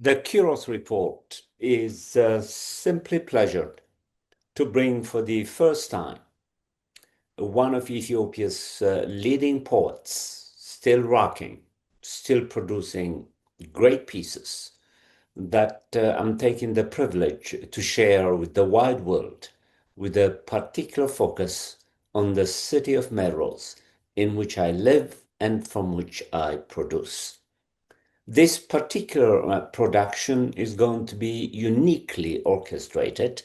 The Kiros Report is simply pleasured to bring for the first time one of Ethiopia's leading poets, still rocking, still producing great pieces that I'm taking the privilege to share with the wide world, with a particular focus on the city of Meros, in which I live and from which I produce. This particular production is going to be uniquely orchestrated.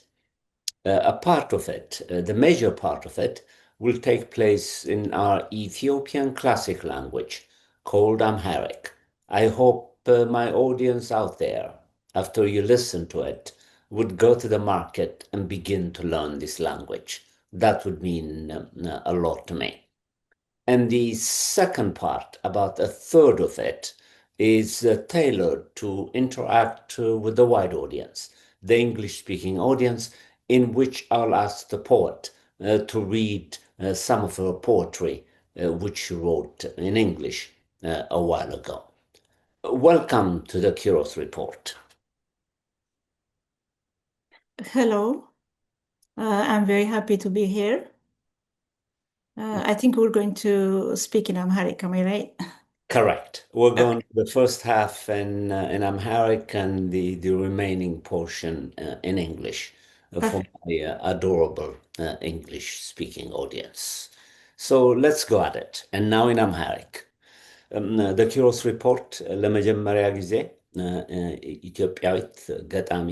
A part of it, the major part of it, will take place in our Ethiopian classic language called Amharic. I hope my audience out there, after you listen to it, would go to the market and begin to learn this language. That would mean a lot to me. And the second part, about a third of it, is tailored to interact with the wide audience, the English-speaking audience, in which I'll ask the poet to read some of her poetry, which she wrote in English a while ago. Welcome to the Kiros Report. Hello, I'm very happy to be here. I think we're going to speak in Amharic, am I right? Correct. We're going to the first half in Amharic and the remaining portion in English for Perfect. my adorable English-speaking audience. So let's go at it. And now in Amharic. The Kiros Report ለመጀመሪያ ጊዜ ኢትዮጵያዊት ገጣሚ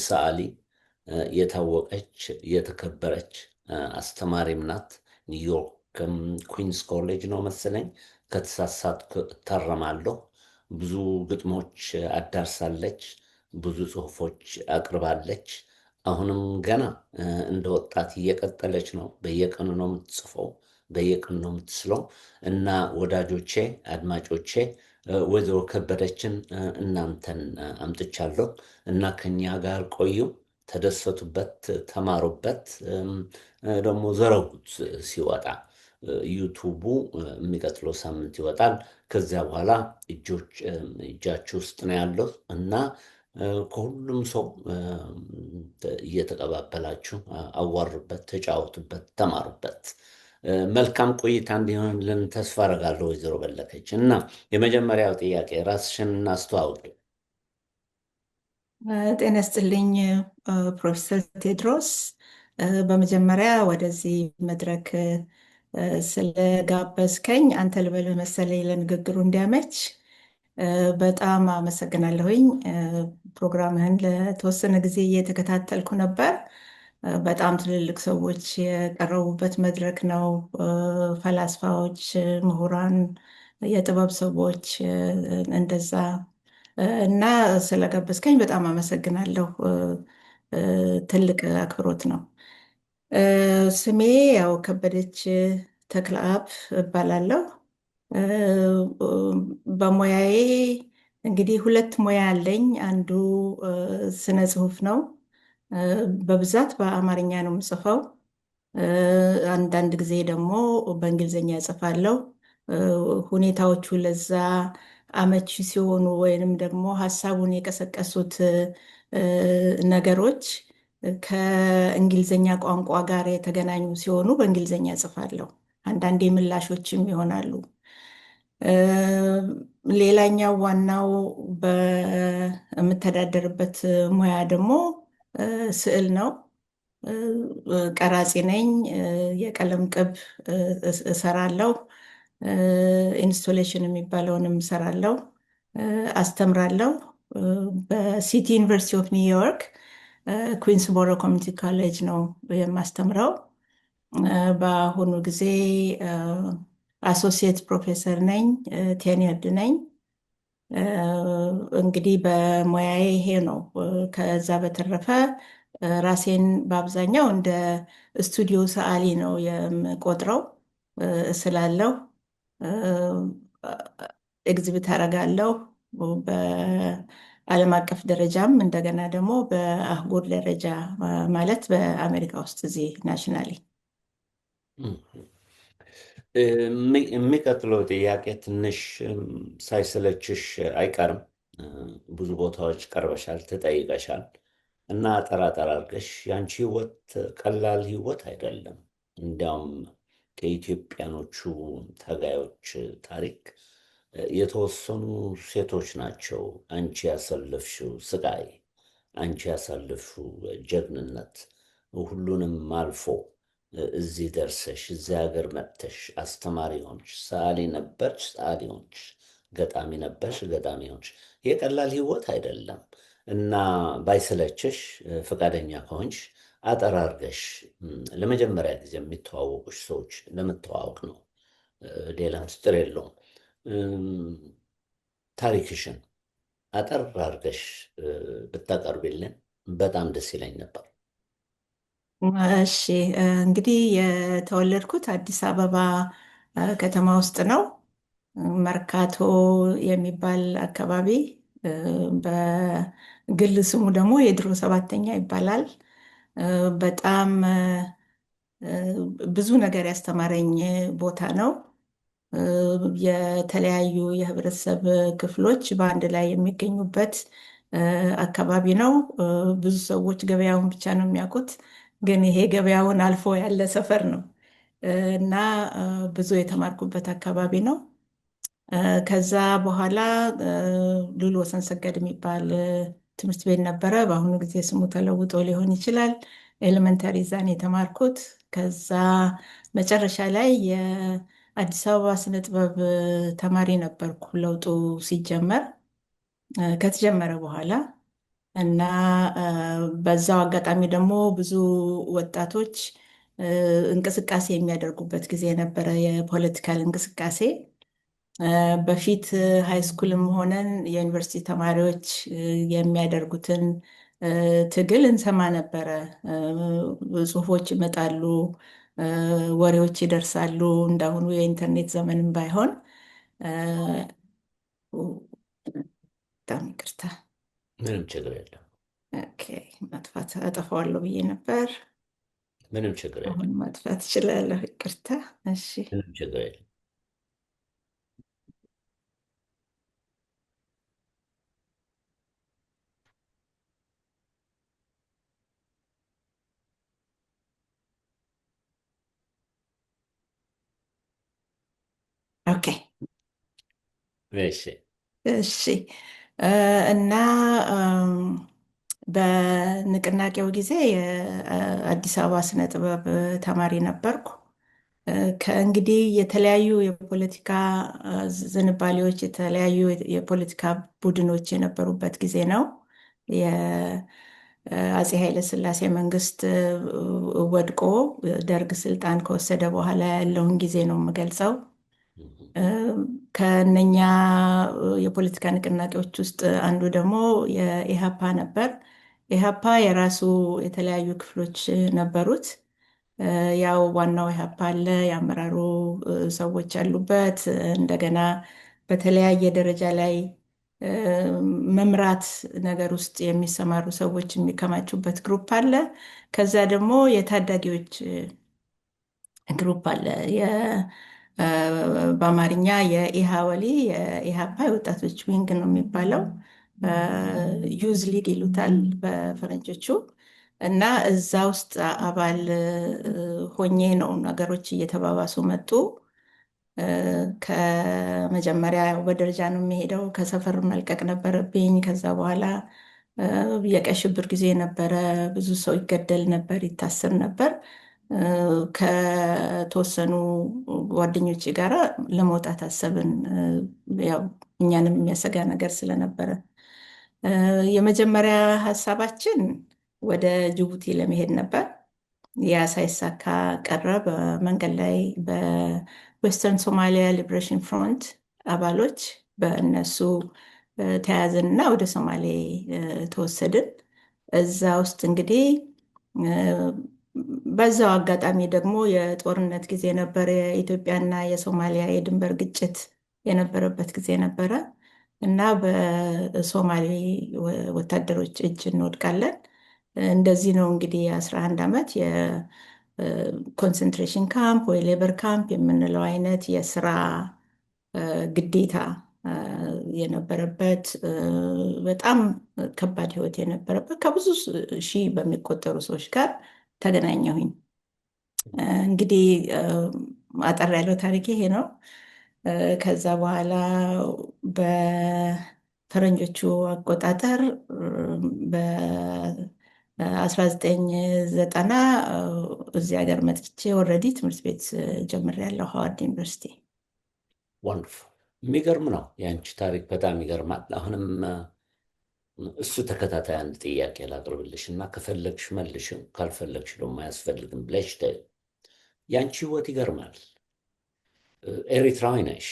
ሰዓሊ የታወቀች የተከበረች አስተማሪም ናት። ኒውዮርክ ኩዊንስ ኮሌጅ ነው መሰለኝ። ከተሳሳትኩ እታረማለሁ። ብዙ ግጥሞች አዳርሳለች፣ ብዙ ጽሑፎች አቅርባለች። አሁንም ገና እንደ ወጣት እየቀጠለች ነው። በየቀኑ ነው የምትጽፈው፣ በየቀኑ ነው የምትስለው። እና ወዳጆቼ፣ አድማጮቼ ወይዘሮ ከበደችን እናንተን አምጥቻለሁ እና ከኛ ጋር ቆዩ፣ ተደሰቱበት፣ ተማሩበት፣ ደግሞ ዘረጉት ሲወጣ ዩቱቡ የሚቀጥለው ሳምንት ይወጣል። ከዚያ በኋላ እጃችሁ ውስጥ ነው ያለው እና ከሁሉም ሰው እየተቀባበላችሁ አዋሩበት፣ ተጫወቱበት፣ ተማሩበት። መልካም ቆይታ እንዲሆንልን ተስፋ አደርጋለሁ። ወይዘሮ በለጠች እና የመጀመሪያው ጥያቄ ራስሽን እናስተዋውቅ። ጤና ይስጥልኝ ፕሮፌሰር ቴድሮስ። በመጀመሪያ ወደዚህ መድረክ ስለጋበዝከኝ አንተ ልበልህ መሰለኝ ለንግግሩ እንዲያመች በጣም አመሰግናለሁኝ። ፕሮግራምህን ለተወሰነ ጊዜ እየተከታተልኩ ነበር። በጣም ትልልቅ ሰዎች የቀረቡበት መድረክ ነው። ፈላስፋዎች፣ ምሁራን፣ የጥበብ ሰዎች እንደዛ እና ስለጋበዝከኝ በጣም አመሰግናለሁ። ትልቅ አክብሮት ነው። ስሜ ያው ከበደች ተክለአብ እባላለሁ። በሙያዬ እንግዲህ ሁለት ሙያ አለኝ። አንዱ ስነ ጽሁፍ ነው። በብዛት በአማርኛ ነው የምጽፈው። አንዳንድ ጊዜ ደግሞ በእንግሊዝኛ እጽፋለሁ። ሁኔታዎቹ ለዛ አመቺ ሲሆኑ ወይንም ደግሞ ሀሳቡን የቀሰቀሱት ነገሮች ከእንግሊዝኛ ቋንቋ ጋር የተገናኙ ሲሆኑ በእንግሊዝኛ እጽፋለሁ። አንዳንዴ ምላሾችም ይሆናሉ። ሌላኛው ዋናው በምተዳደርበት ሙያ ደግሞ ስዕል ነው። ቀራጺ ነኝ። የቀለም ቅብ እሰራለሁ። ኢንስቶሌሽን የሚባለውንም እሰራለሁ። አስተምራለሁ። በሲቲ ዩኒቨርሲቲ ኦፍ ኒውዮርክ ኩዊንስቦሮ ኮሚኒቲ ኮሌጅ ነው የማስተምረው። በአሁኑ ጊዜ አሶሲየት ፕሮፌሰር ነኝ፣ ቴኒርድ ነኝ። እንግዲህ በሙያዬ ይሄ ነው። ከዛ በተረፈ ራሴን በአብዛኛው እንደ ስቱዲዮ ሰዓሊ ነው የምቆጥረው። እስላለሁ፣ ኤግዚቢት አደርጋለሁ በዓለም አቀፍ ደረጃም እንደገና ደግሞ በአህጉር ደረጃ ማለት በአሜሪካ ውስጥ እዚህ ናሽናሊ። የሚቀጥለው ጥያቄ ትንሽ ሳይሰለችሽ አይቀርም። ብዙ ቦታዎች ቀርበሻል፣ ተጠይቀሻል እና አጠር አድርገሽ ያንቺ ህይወት ቀላል ህይወት አይደለም። እንዲያውም ከኢትዮጵያኖቹ ታጋዮች ታሪክ የተወሰኑ ሴቶች ናቸው አንቺ ያሳለፍሽው ስቃይ፣ አንቺ ያሳለፍሽው ጀግንነት ሁሉንም አልፎ እዚህ ደርሰሽ እዚህ ሀገር መጥተሽ አስተማሪ ሆንሽ፣ ሰዓሊ ነበርሽ፣ ሰዓሊ ሆንሽ፣ ገጣሚ ነበርሽ፣ ገጣሚ ሆንሽ። የቀላል ህይወት አይደለም እና ባይሰለችሽ ፈቃደኛ ከሆንሽ አጠር አድርገሽ ለመጀመሪያ ጊዜ የሚተዋወቁሽ ሰዎች ለመተዋወቅ ነው። ሌላ ምስጢር የለውም። ታሪክሽን አጠር አድርገሽ ብታቀርቢልን በጣም ደስ ይለኝ ነበር። እሺ እንግዲህ የተወለድኩት አዲስ አበባ ከተማ ውስጥ ነው። መርካቶ የሚባል አካባቢ፣ በግል ስሙ ደግሞ የድሮ ሰባተኛ ይባላል። በጣም ብዙ ነገር ያስተማረኝ ቦታ ነው። የተለያዩ የህብረተሰብ ክፍሎች በአንድ ላይ የሚገኙበት አካባቢ ነው። ብዙ ሰዎች ገበያውን ብቻ ነው የሚያውቁት፣ ግን ይሄ ገበያውን አልፎ ያለ ሰፈር ነው እና ብዙ የተማርኩበት አካባቢ ነው። ከዛ በኋላ ሉል ወሰን ሰገድ የሚባል ትምህርት ቤት ነበረ። በአሁኑ ጊዜ ስሙ ተለውጦ ሊሆን ይችላል። ኤሌመንተሪ ዛን የተማርኩት። ከዛ መጨረሻ ላይ የአዲስ አበባ ስነ ጥበብ ተማሪ ነበርኩ ለውጡ ሲጀመር ከተጀመረ በኋላ እና በዛው አጋጣሚ ደግሞ ብዙ ወጣቶች እንቅስቃሴ የሚያደርጉበት ጊዜ ነበረ፣ የፖለቲካል እንቅስቃሴ። በፊት ሃይስኩልም ሆነን የዩኒቨርሲቲ ተማሪዎች የሚያደርጉትን ትግል እንሰማ ነበረ። ጽሁፎች ይመጣሉ፣ ወሬዎች ይደርሳሉ። እንዳሁኑ የኢንተርኔት ዘመንም ባይሆን በጣም ይቅርታ። ምንም ችግር የለም። ኦኬ፣ ማጥፋት አጠፋዋለሁ ብዬ ነበር። ምንም ችግር የለም። አሁን ማጥፋት እችላለሁ። ይቅርታ። እሺ፣ ምንም ችግር የለም። ኦኬ፣ እሺ እሺ። እና በንቅናቄው ጊዜ የአዲስ አበባ ስነ ጥበብ ተማሪ ነበርኩ። ከእንግዲህ የተለያዩ የፖለቲካ ዝንባሌዎች፣ የተለያዩ የፖለቲካ ቡድኖች የነበሩበት ጊዜ ነው። የአፄ ኃይለሥላሴ መንግስት ወድቆ ደርግ ስልጣን ከወሰደ በኋላ ያለውን ጊዜ ነው የምገልጸው። ከነኛ የፖለቲካ ንቅናቄዎች ውስጥ አንዱ ደግሞ የኢሃፓ ነበር። ኢሃፓ የራሱ የተለያዩ ክፍሎች ነበሩት። ያው ዋናው ኢሃፓ አለ፣ የአመራሩ ሰዎች ያሉበት፣ እንደገና በተለያየ ደረጃ ላይ መምራት ነገር ውስጥ የሚሰማሩ ሰዎች የሚከማቹበት ግሩፕ አለ። ከዛ ደግሞ የታዳጊዎች ግሩፕ አለ። በአማርኛ የኢሃወሊ የኢሃፓ የወጣቶች ዊንግ ነው የሚባለው። ዩዝ ሊግ ይሉታል በፈረንጆቹ። እና እዛ ውስጥ አባል ሆኜ ነው ነገሮች እየተባባሱ መጡ። ከመጀመሪያ በደረጃ ነው የሚሄደው። ከሰፈር መልቀቅ ነበረብኝ። ከዛ በኋላ የቀይ ሽብር ጊዜ ነበረ። ብዙ ሰው ይገደል ነበር፣ ይታሰር ነበር። ከተወሰኑ ጓደኞች ጋራ ለመውጣት አሰብን። ያው እኛንም የሚያሰጋ ነገር ስለነበረ የመጀመሪያ ሀሳባችን ወደ ጅቡቲ ለመሄድ ነበር። ያ ሳይሳካ ቀረ። በመንገድ ላይ በዌስተርን ሶማሊያ ሊብሬሽን ፍሮንት አባሎች በእነሱ ተያዝን እና ወደ ሶማሌ ተወሰድን። እዛ ውስጥ እንግዲህ በዛው አጋጣሚ ደግሞ የጦርነት ጊዜ ነበረ። የኢትዮጵያና የሶማሊያ የድንበር ግጭት የነበረበት ጊዜ ነበረ እና በሶማሌ ወታደሮች እጅ እንወድቃለን። እንደዚህ ነው እንግዲህ የ11 ዓመት የኮንሰንትሬሽን ካምፕ ወይ ሌበር ካምፕ የምንለው አይነት የስራ ግዴታ የነበረበት በጣም ከባድ ህይወት የነበረበት ከብዙ ሺህ በሚቆጠሩ ሰዎች ጋር ተገናኘሁኝ። እንግዲህ አጠር ያለው ታሪክ ይሄ ነው። ከዛ በኋላ በፈረንጆቹ አቆጣጠር በ1990 እዚህ ሀገር መጥቼ ኦልሬዲ ትምህርት ቤት ጀምሬያለሁ ሃዋርድ ዩኒቨርሲቲ። ወንድፉል የሚገርም ነው የአንቺ ታሪክ፣ በጣም ይገርማል። አሁንም እሱ ተከታታይ አንድ ጥያቄ ላቅርብልሽ እና ከፈለግሽ መልሽም ካልፈለግሽ ደግሞ አያስፈልግም ብለሽ ተይው። የአንቺ ህይወት ይገርማል። ኤሪትራዊ ነሽ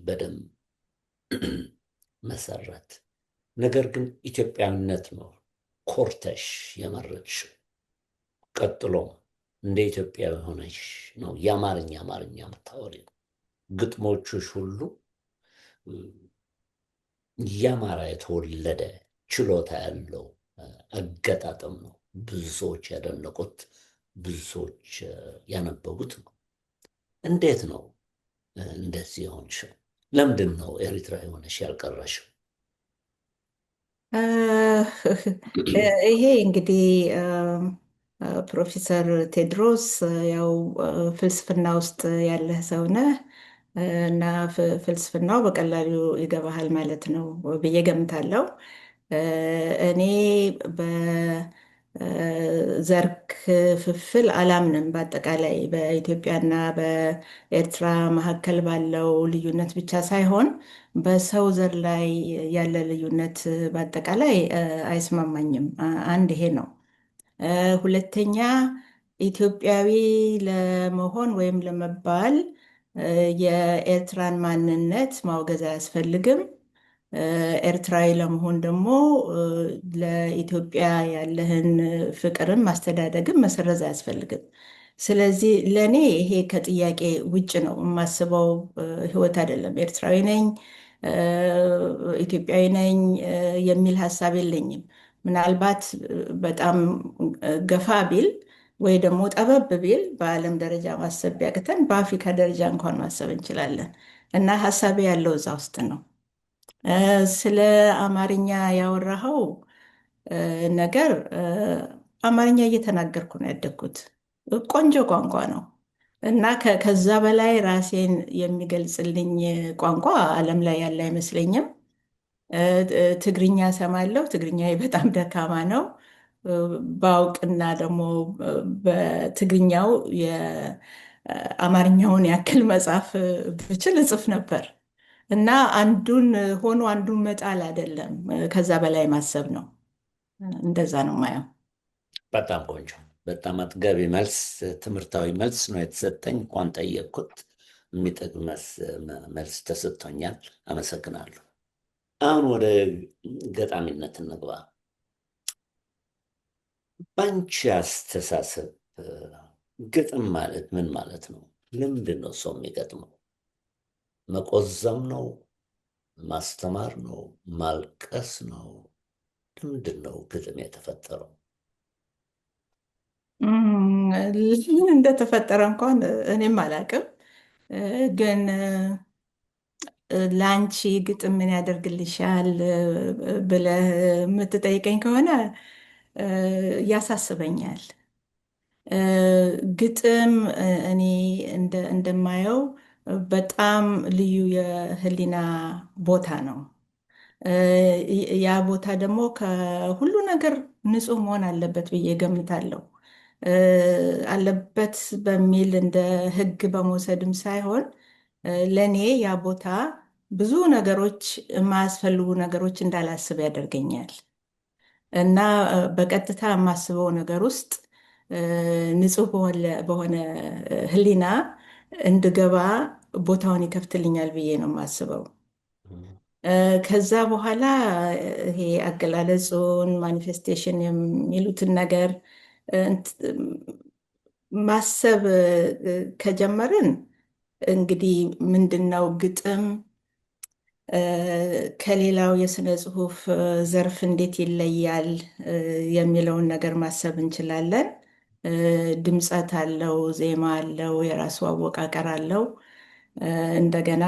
በደም መሰረት፣ ነገር ግን ኢትዮጵያዊነት ነው ኮርተሽ የመረጥሽው። ቀጥሎም እንደ ኢትዮጵያዊ ሆነሽ ነው የአማርኛ የምታወሪው። ግጥሞቹሽ ሁሉ የአማራ የተወለደ ችሎታ ያለው አገጣጠም ነው። ብዙ ሰዎች ያደነቁት፣ ብዙ ሰዎች ያነበቡት ነው። እንዴት ነው እንደዚህ የሆንሽው? ለምንድን ነው ኤሪትራ የሆነሽ ያልቀረሽው? ይሄ እንግዲህ ፕሮፌሰር ቴድሮስ ያው ፍልስፍና ውስጥ ያለህ ሰው ነህ እና ፍልስፍናው በቀላሉ ይገባሃል ማለት ነው ብዬ ገምታለሁ። እኔ በዘር ክፍፍል አላምንም። በአጠቃላይ በኢትዮጵያና በኤርትራ መካከል ባለው ልዩነት ብቻ ሳይሆን በሰው ዘር ላይ ያለ ልዩነት በአጠቃላይ አይስማማኝም። አንድ ይሄ ነው። ሁለተኛ ኢትዮጵያዊ ለመሆን ወይም ለመባል የኤርትራን ማንነት ማውገዝ አያስፈልግም። ኤርትራዊ ለመሆን ደግሞ ለኢትዮጵያ ያለህን ፍቅርም ማስተዳደግም መሰረዝ አያስፈልግም። ስለዚህ ለእኔ ይሄ ከጥያቄ ውጭ ነው የማስበው ህይወት አይደለም። ኤርትራዊ ነኝ፣ ኢትዮጵያዊ ነኝ የሚል ሀሳብ የለኝም። ምናልባት በጣም ገፋ ቢል ወይ ደግሞ ጠበብ ቢል በዓለም ደረጃ ማሰብ ቢያቅተን በአፍሪካ ደረጃ እንኳን ማሰብ እንችላለን። እና ሀሳቤ ያለው እዛ ውስጥ ነው። ስለ አማርኛ ያወራኸው ነገር አማርኛ እየተናገርኩ ነው ያደግኩት። ቆንጆ ቋንቋ ነው እና ከዛ በላይ ራሴን የሚገልጽልኝ ቋንቋ ዓለም ላይ ያለ አይመስለኝም። ትግርኛ ሰማለሁ። ትግርኛ በጣም ደካማ ነው። ባውቅና ደግሞ በትግርኛው የአማርኛውን ያክል መጻፍ ብችል እጽፍ ነበር እና አንዱን ሆኖ አንዱን መጣል አይደለም፣ ከዛ በላይ ማሰብ ነው። እንደዛ ነው ማየው። በጣም ቆንጆ፣ በጣም አጥጋቢ መልስ፣ ትምህርታዊ መልስ ነው የተሰጠኝ። እንኳን ጠየቅኩት፣ የሚጠቅም መልስ ተሰጥቶኛል። አመሰግናለሁ። አሁን ወደ ገጣሚነት እንግባ። በአንቺ አስተሳሰብ ግጥም ማለት ምን ማለት ነው? ለምንድን ነው ሰው የሚገጥመው? መቆዘም ነው? ማስተማር ነው? ማልቀስ ነው? ለምንድን ነው ግጥም የተፈጠረው? ምን እንደተፈጠረ እንኳን እኔም አላቅም። ግን ለአንቺ ግጥም ምን ያደርግልሻል ብለህ የምትጠይቀኝ ከሆነ ያሳስበኛል። ግጥም እኔ እንደማየው በጣም ልዩ የህሊና ቦታ ነው። ያ ቦታ ደግሞ ከሁሉ ነገር ንጹህ መሆን አለበት ብዬ ገምታለሁ። አለበት በሚል እንደ ህግ በመውሰድም ሳይሆን ለእኔ ያ ቦታ ብዙ ነገሮች የማያስፈልጉ ነገሮች እንዳላስብ ያደርገኛል እና በቀጥታ የማስበው ነገር ውስጥ ንጹህ በሆነ ህሊና እንድገባ ቦታውን ይከፍትልኛል ብዬ ነው የማስበው። ከዛ በኋላ ይሄ አገላለጹን ማኒፌስቴሽን የሚሉትን ነገር ማሰብ ከጀመርን እንግዲህ ምንድነው ግጥም ከሌላው የስነ ጽሁፍ ዘርፍ እንዴት ይለያል የሚለውን ነገር ማሰብ እንችላለን። ድምፀት አለው፣ ዜማ አለው፣ የራሱ አወቃቀር አለው። እንደገና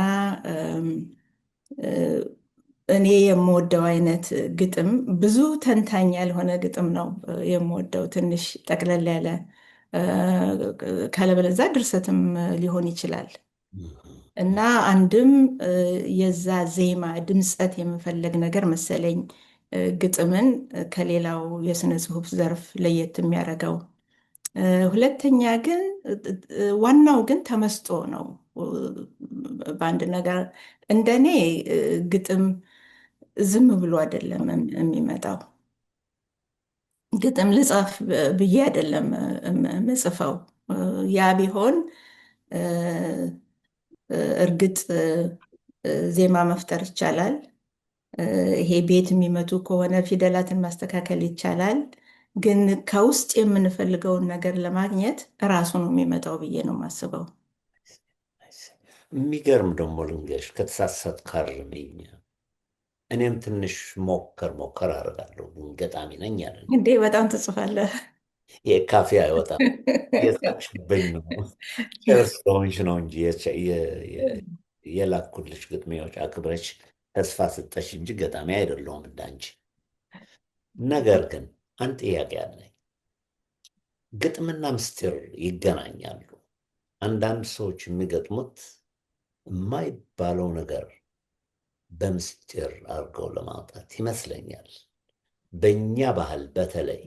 እኔ የምወደው አይነት ግጥም ብዙ ተንታኝ ያልሆነ ግጥም ነው የምወደው። ትንሽ ጠቅለል ያለ ካለበለዛ ድርሰትም ሊሆን ይችላል እና አንድም የዛ ዜማ ድምፀት የምፈለግ ነገር መሰለኝ ግጥምን ከሌላው የስነ ጽሁፍ ዘርፍ ለየት የሚያደርገው። ሁለተኛ ግን ዋናው ግን ተመስጦ ነው። በአንድ ነገር እንደኔ ግጥም ዝም ብሎ አይደለም የሚመጣው። ግጥም ልጻፍ ብዬ አይደለም ምጽፈው። ያ ቢሆን እርግጥ ዜማ መፍጠር ይቻላል። ይሄ ቤት የሚመቱ ከሆነ ፊደላትን ማስተካከል ይቻላል። ግን ከውስጥ የምንፈልገውን ነገር ለማግኘት እራሱ ነው የሚመጣው ብዬ ነው የማስበው። የሚገርም ደግሞ ልንገርሽ፣ ከተሳሳት ካርምኝ። እኔም ትንሽ ሞከር ሞከር አደርጋለሁ፣ ግን ገጣሚ ነኝ ያለ እንዴ በጣም ትጽፋለህ? የካፌ አይወጣም። የሳቅሽብኝ ነው ጨርስ ከሆንሽ ነው እንጂ የላኩልሽ ግጥሚዎች አክብረሽ ተስፋ ስጠሽ እንጂ ገጣሚ አይደለሁም እንዳንቺ። ነገር ግን አንድ ጥያቄ አለኝ። ግጥምና ምስጢር ይገናኛሉ። አንዳንድ ሰዎች የሚገጥሙት የማይባለው ነገር በምስጢር አድርገው ለማውጣት ይመስለኛል። በእኛ ባህል በተለይ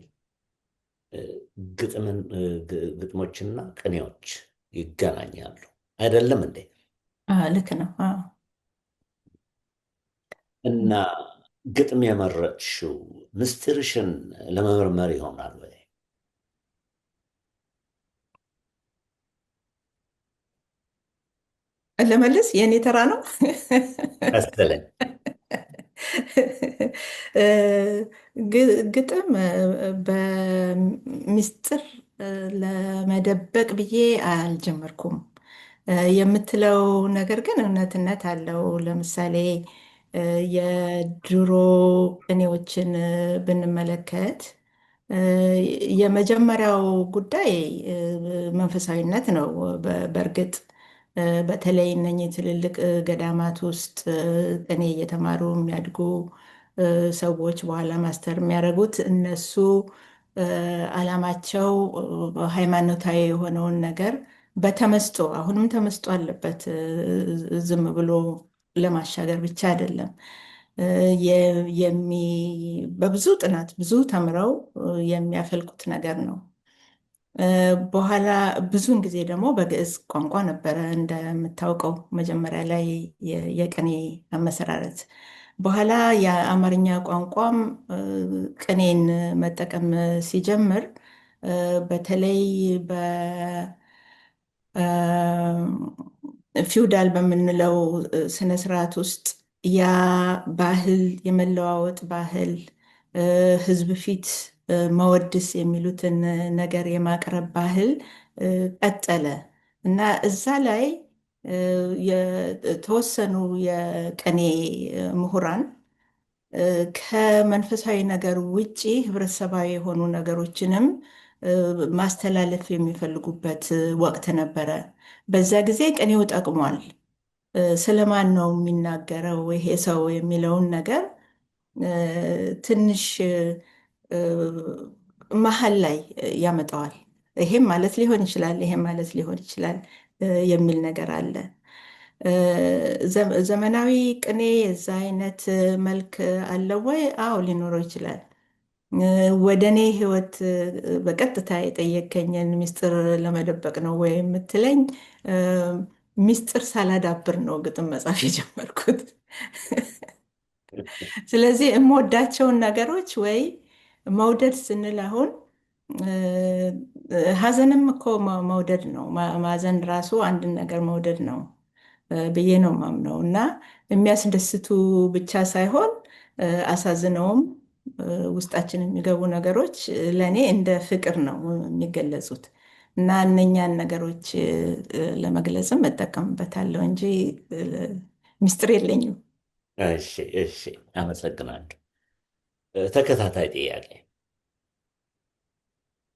ግጥሞችና ቅኔዎች ይገናኛሉ አይደለም እንዴ? ልክ ነው። እና ግጥም የመረጥሽው ምስጢርሽን ለመመርመር ይሆናል ወይ? ለመልስ የእኔ ተራ ነው መሰለኝ። ግጥም በምስጢር ለመደበቅ ብዬ አልጀመርኩም። የምትለው ነገር ግን እውነትነት አለው። ለምሳሌ የድሮ ቅኔዎችን ብንመለከት የመጀመሪያው ጉዳይ መንፈሳዊነት ነው። በእርግጥ በተለይ እነኚህ ትልልቅ ገዳማት ውስጥ ቅኔ እየተማሩ የሚያድጉ ሰዎች በኋላ ማስተር የሚያደርጉት እነሱ ዓላማቸው ሃይማኖታዊ የሆነውን ነገር በተመስጦ አሁንም ተመስጦ አለበት፣ ዝም ብሎ ለማሻገር ብቻ አይደለም። በብዙ ጥናት ብዙ ተምረው የሚያፈልቁት ነገር ነው። በኋላ ብዙውን ጊዜ ደግሞ በግዕዝ ቋንቋ ነበረ እንደምታውቀው መጀመሪያ ላይ የቅኔ አመሰራረት። በኋላ የአማርኛ ቋንቋም ቅኔን መጠቀም ሲጀምር በተለይ ፊውዳል በምንለው ስነስርዓት ውስጥ ያ ባህል የመለዋወጥ ባህል ሕዝብ ፊት መወድስ የሚሉትን ነገር የማቅረብ ባህል ቀጠለ እና እዛ ላይ የተወሰኑ የቅኔ ምሁራን ከመንፈሳዊ ነገር ውጪ ህብረተሰባዊ የሆኑ ነገሮችንም ማስተላለፍ የሚፈልጉበት ወቅት ነበረ። በዛ ጊዜ ቅኔው ጠቅሟል። ስለማን ነው የሚናገረው ይሄ ሰው የሚለውን ነገር ትንሽ መሀል ላይ ያመጣዋል። ይሄም ማለት ሊሆን ይችላል፣ ይሄም ማለት ሊሆን ይችላል የሚል ነገር አለ። ዘመናዊ ቅኔ የዛ አይነት መልክ አለው ወይ? አዎ ሊኖረው ይችላል። ወደ እኔ ህይወት በቀጥታ የጠየከኝን ሚስጥር ለመደበቅ ነው ወይ የምትለኝ? ሚስጥር ሳላዳብር ነው ግጥም መጻፍ የጀመርኩት። ስለዚህ የምወዳቸውን ነገሮች ወይ መውደድ ስንል አሁን ሀዘንም እኮ መውደድ ነው። ማዘን ራሱ አንድን ነገር መውደድ ነው ብዬ ነው ማምነው እና የሚያስደስቱ ብቻ ሳይሆን አሳዝነውም ውስጣችን የሚገቡ ነገሮች ለእኔ እንደ ፍቅር ነው የሚገለጹት እና እነኛን ነገሮች ለመግለጽም እጠቀምበታለሁ እንጂ ሚስጥር የለኝም። እሺ እሺ፣ አመሰግናለሁ። ተከታታይ ጥያቄ።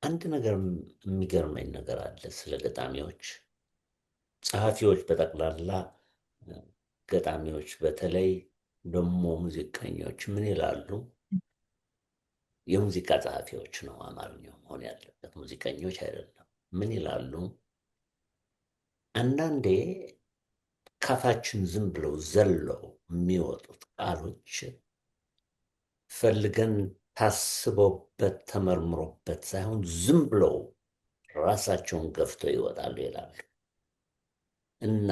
አንድ ነገር የሚገርመኝ ነገር አለ ስለ ገጣሚዎች፣ ጸሐፊዎች በጠቅላላ ገጣሚዎች በተለይ ደግሞ ሙዚቀኞች ምን ይላሉ? የሙዚቃ ጸሐፊዎች ነው አማርኛው መሆን ያለበት፣ ሙዚቀኞች አይደለም። ምን ይላሉ? አንዳንዴ ካፋችን ዝም ብለው ዘለው የሚወጡት ቃሎች ፈልገን ታስበውበት ተመርምሮበት ሳይሆን ዝም ብለው ራሳቸውን ገፍተው ይወጣሉ ይላሉ። እና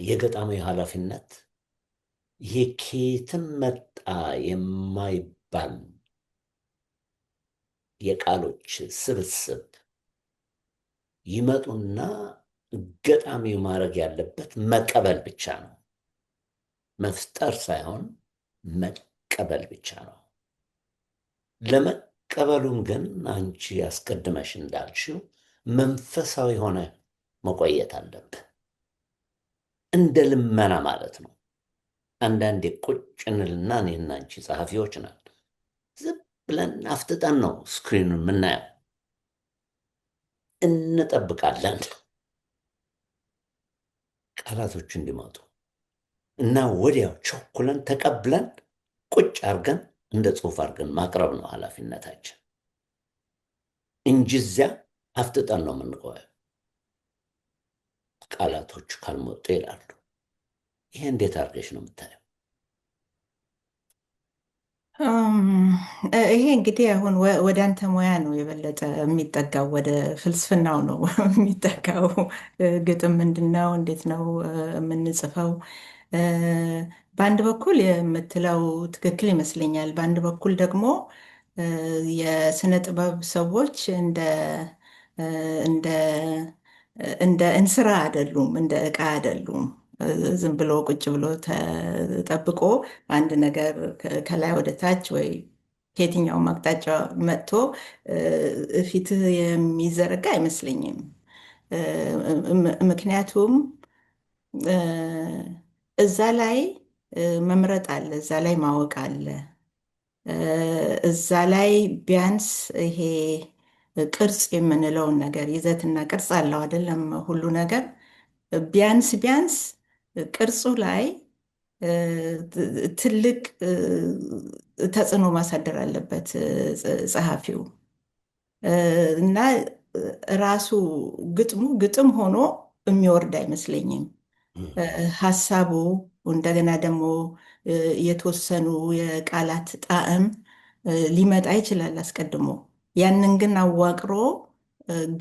የገጣሚው ኃላፊነት ይሄ ከየትም መጣ የማይባል የቃሎች ስብስብ ይመጡና ገጣሚው ማድረግ ያለበት መቀበል ብቻ ነው። መፍጠር ሳይሆን መቀበል ብቻ ነው። ለመቀበሉም ግን አንቺ አስቀድመሽ እንዳልሽው መንፈሳዊ ሆነ መቆየት አለብህ። እንደ ልመና ማለት ነው። አንዳንዴ ቁጭ እንልና እኔና አንቺ ጸሐፊዎች ናት፣ ዝም ብለን አፍጥጠን ነው ስክሪኑን የምናየው። እንጠብቃለን ቃላቶች እንዲመጡ እና ወዲያው ቸኩለን ተቀብለን ቁጭ አድርገን እንደ ጽሑፍ አድርገን ማቅረብ ነው ኃላፊነታችን እንጂ እዚያ አፍጥጠን ነው የምንቆየው። ቃላቶቹ ካልመጡ ይላሉ። ይሄ እንዴት አድርገሽ ነው የምታየው? ይሄ እንግዲህ አሁን ወደ አንተ ሙያ ነው የበለጠ የሚጠጋው፣ ወደ ፍልስፍናው ነው የሚጠጋው። ግጥም ምንድን ነው? እንዴት ነው የምንጽፈው? በአንድ በኩል የምትለው ትክክል ይመስለኛል። በአንድ በኩል ደግሞ የስነ ጥበብ ሰዎች እንደ እንደ እንስራ አይደሉም፣ እንደ ዕቃ አይደሉም። ዝም ብሎ ቁጭ ብሎ ተጠብቆ አንድ ነገር ከላይ ወደ ታች ወይ ከየትኛውም አቅጣጫ መጥቶ ፊትህ የሚዘረጋ አይመስለኝም። ምክንያቱም እዛ ላይ መምረጥ አለ፣ እዛ ላይ ማወቅ አለ፣ እዛ ላይ ቢያንስ ይሄ ቅርጽ የምንለውን ነገር ይዘትና ቅርጽ አለው አይደለም? ሁሉ ነገር ቢያንስ ቢያንስ ቅርጹ ላይ ትልቅ ተጽዕኖ ማሳደር አለበት ጸሐፊው። እና ራሱ ግጥሙ ግጥም ሆኖ የሚወርድ አይመስለኝም። ሀሳቡ እንደገና ደግሞ የተወሰኑ የቃላት ጣዕም ሊመጣ ይችላል አስቀድሞ። ያንን ግን አዋቅሮ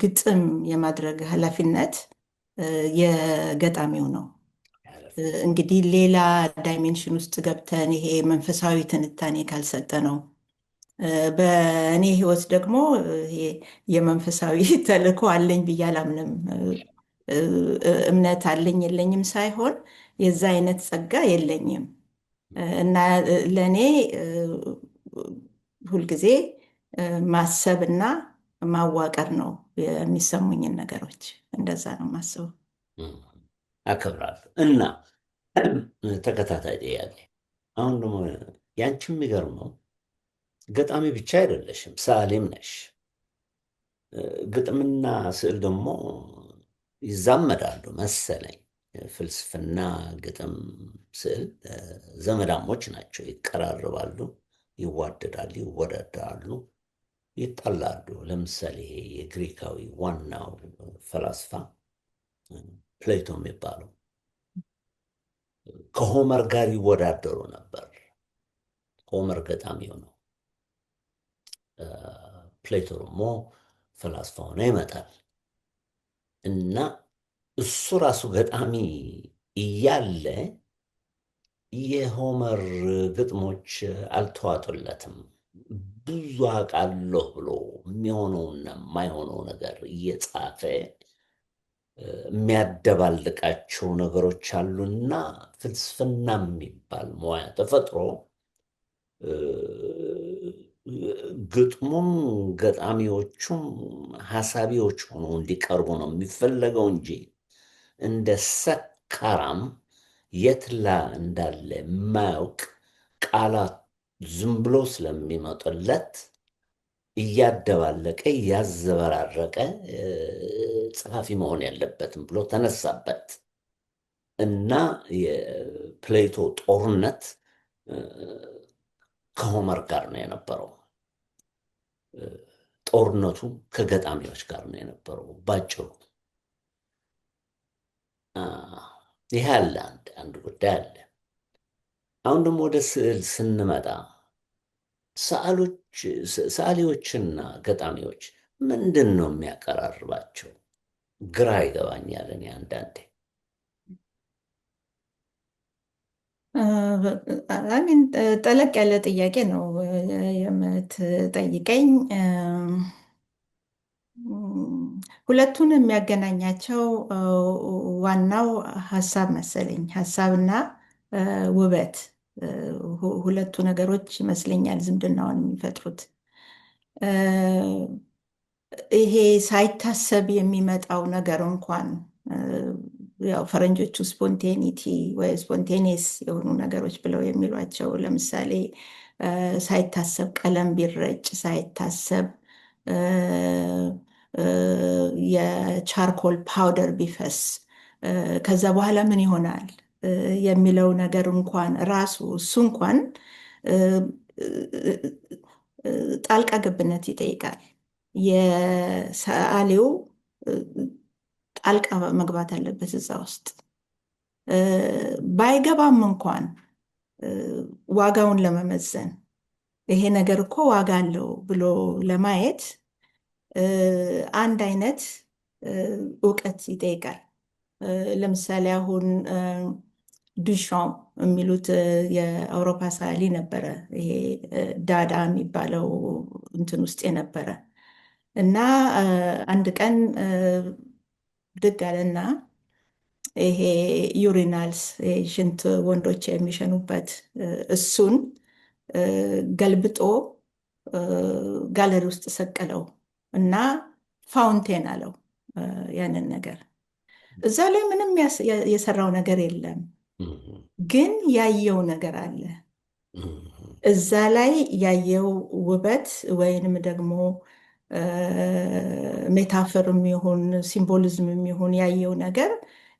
ግጥም የማድረግ ኃላፊነት የገጣሚው ነው። እንግዲህ ሌላ ዳይሜንሽን ውስጥ ገብተን ይሄ መንፈሳዊ ትንታኔ ካልሰጠ ነው። በእኔ ሕይወት ደግሞ ይሄ የመንፈሳዊ ተልእኮ አለኝ ብዬ አላምንም። እምነት አለኝ የለኝም ሳይሆን የዛ አይነት ጸጋ የለኝም እና ለእኔ ሁልጊዜ ማሰብና ማዋቀር ነው የሚሰሙኝን ነገሮች። እንደዛ ነው ማስበው። አከብራለሁ። እና ተከታታይ ጥያቄ አሁን ደግሞ ያንቺ የሚገርመው ገጣሚ ብቻ አይደለሽም፣ ሰዓሊም ነሽ። ግጥምና ስዕል ደግሞ ይዛመዳሉ መሰለኝ። ፍልስፍና፣ ግጥም፣ ስዕል ዘመዳሞች ናቸው። ይቀራርባሉ፣ ይዋደዳሉ፣ ይወዳደራሉ፣ ይጣላሉ። ለምሳሌ ይሄ የግሪካዊ ዋናው ፈላስፋ ፕሌቶ የሚባለው ከሆመር ጋር ይወዳደሩ ነበር። ሆመር ገጣሚው ነው። ፕሌቶ ደግሞ ፈላስፋ ሆነ ይመጣል እና እሱ ራሱ ገጣሚ እያለ የሆመር ግጥሞች አልተዋጡለትም። ብዙ አውቃለሁ ብሎ የሚሆነውና የማይሆነው ነገር እየጻፈ የሚያደባልቃቸው ነገሮች አሉና ፍልስፍና የሚባል ሙያ ተፈጥሮ ግጥሙም ገጣሚዎቹም ሀሳቢዎች ሆነው እንዲቀርቡ ነው የሚፈለገው እንጂ እንደ ሰካራም የትላ እንዳለ የማያውቅ ቃላት ዝም ብሎ ስለሚመጡለት እያደባለቀ እያዘበራረቀ ጸሐፊ መሆን ያለበትም ብሎ ተነሳበት። እና የፕሌቶ ጦርነት ከሆመር ጋር ነው የነበረው። ጦርነቱ ከገጣሚዎች ጋር ነው የነበረው ባጭሩ። ይሄ አለ አንድ ጉዳይ አለ። አሁን ደግሞ ወደ ስዕል ስንመጣ ሰዓሊዎችና ገጣሚዎች ምንድን ነው የሚያቀራርባቸው? ግራ ይገባኛል እኔ አንዳንዴ። አሚን ጠለቅ ያለ ጥያቄ ነው የምትጠይቀኝ። ሁለቱን የሚያገናኛቸው ዋናው ሀሳብ መሰለኝ፣ ሀሳብና ውበት። ሁለቱ ነገሮች ይመስለኛል ዝምድናውን የሚፈጥሩት። ይሄ ሳይታሰብ የሚመጣው ነገር እንኳን ያው ፈረንጆቹ ስፖንቴኒቲ ወይ ስፖንቴኒየስ የሆኑ ነገሮች ብለው የሚሏቸው፣ ለምሳሌ ሳይታሰብ ቀለም ቢረጭ፣ ሳይታሰብ የቻርኮል ፓውደር ቢፈስ ከዛ በኋላ ምን ይሆናል የሚለው ነገር እንኳን ራሱ እሱ እንኳን ጣልቃ ገብነት ይጠይቃል። የሰዓሊው ጣልቃ መግባት አለበት እዛ ውስጥ። ባይገባም እንኳን ዋጋውን ለመመዘን ይሄ ነገር እኮ ዋጋ አለው ብሎ ለማየት አንድ አይነት እውቀት ይጠይቃል። ለምሳሌ አሁን ዱሻም የሚሉት የአውሮፓ ሰዓሊ ነበረ። ይሄ ዳዳ የሚባለው እንትን ውስጥ የነበረ እና አንድ ቀን ብድግ አለና ይሄ ዩሪናልስ ሽንት ወንዶች የሚሸኑበት እሱን ገልብጦ ጋለሪ ውስጥ ሰቀለው እና ፋውንቴን አለው ያንን ነገር። እዛ ላይ ምንም የሰራው ነገር የለም፣ ግን ያየው ነገር አለ። እዛ ላይ ያየው ውበት ወይንም ደግሞ ሜታፈር የሚሆን ሲምቦሊዝም የሚሆን ያየው ነገር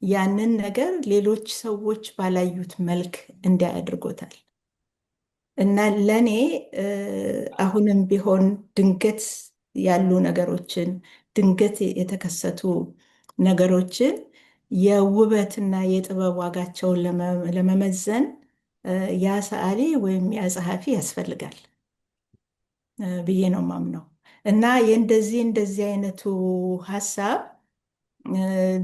ያንን ነገር ሌሎች ሰዎች ባላዩት መልክ እንዲያይ አድርጎታል። እና ለእኔ አሁንም ቢሆን ድንገት ያሉ ነገሮችን፣ ድንገት የተከሰቱ ነገሮችን የውበትና የጥበብ ዋጋቸውን ለመመዘን ያ ሰዓሊ ወይም ያ ጸሐፊ ያስፈልጋል ብዬ ነው የማምነው። እና እንደዚህ አይነቱ ሀሳብ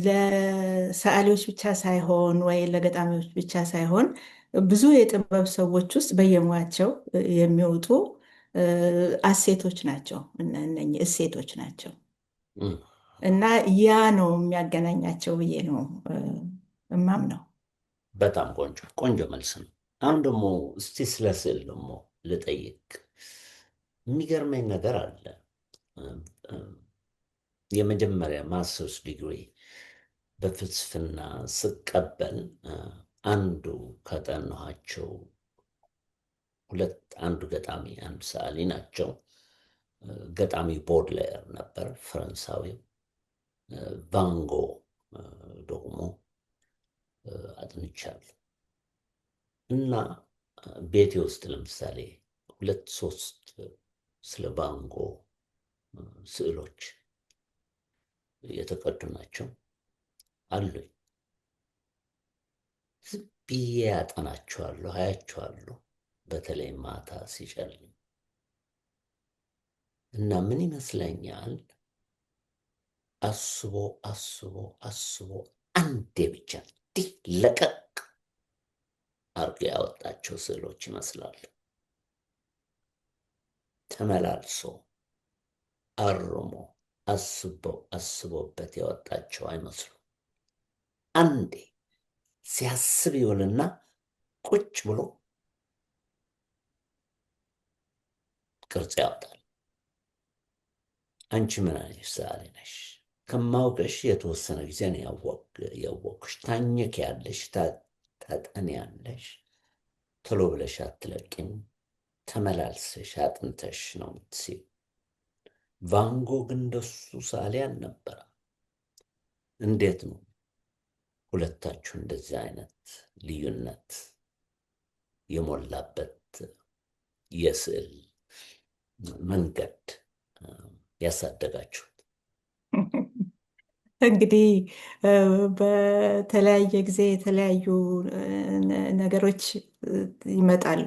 ለሰዓሊዎች ብቻ ሳይሆን ወይ ለገጣሚዎች ብቻ ሳይሆን ብዙ የጥበብ ሰዎች ውስጥ በየሙያቸው የሚወጡ አሴቶች ናቸው፣ እነኚህ እሴቶች ናቸው። እና ያ ነው የሚያገናኛቸው ብዬ ነው እማምነው። በጣም ቆንጆ ቆንጆ መልስ ነው። አሁን ደግሞ እስቲ ስለ ስዕል ደግሞ ልጠይቅ። የሚገርመኝ ነገር አለ። የመጀመሪያ ማስተርስ ዲግሪ በፍልስፍና ስቀበል አንዱ ከጠናኋቸው አንዱ ገጣሚ አንዱ ሰዓሊ ናቸው። ገጣሚ ቦድሌር ነበር ፈረንሳዊው። ቫንጎ ደግሞ አጥንቻለሁ። እና ቤቴ ውስጥ ለምሳሌ 2-3 ስለ ቫንጎ ስዕሎች የተቀዱ ናቸው አሉኝ። ዝም ብዬ ያጠናቸዋለሁ፣ አያቸዋለሁ፣ በተለይ ማታ ሲጨልም። እና ምን ይመስለኛል አስቦ አስቦ አስቦ አንዴ ብቻ እንዲህ ለቀቅ አርጎ ያወጣቸው ስዕሎች ይመስላሉ። ተመላልሶ አርሞ አስቦበት ያወጣቸው አይመስሉም። አንዴ ሲያስብ ይውልና ቁጭ ብሎ ቅርጽ ያወጣል። አንቺ ምን አይነት ሰዓሊ ነሽ? ከማውቅሽ የተወሰነ ጊዜ ነው ያወቅሽ። ታኘኪያለሽ፣ ታጠኒያለሽ፣ ቶሎ ብለሽ አትለቂም። ተመላልሰሽ አጥንተሽ ነው የምትስይው። ቫንጎ ግን እንደሱ ሰዓሊ አልነበረም። እንዴት ነው? ሁለታችሁ እንደዚህ አይነት ልዩነት የሞላበት የስዕል መንገድ ያሳደጋችሁት? እንግዲህ በተለያየ ጊዜ የተለያዩ ነገሮች ይመጣሉ።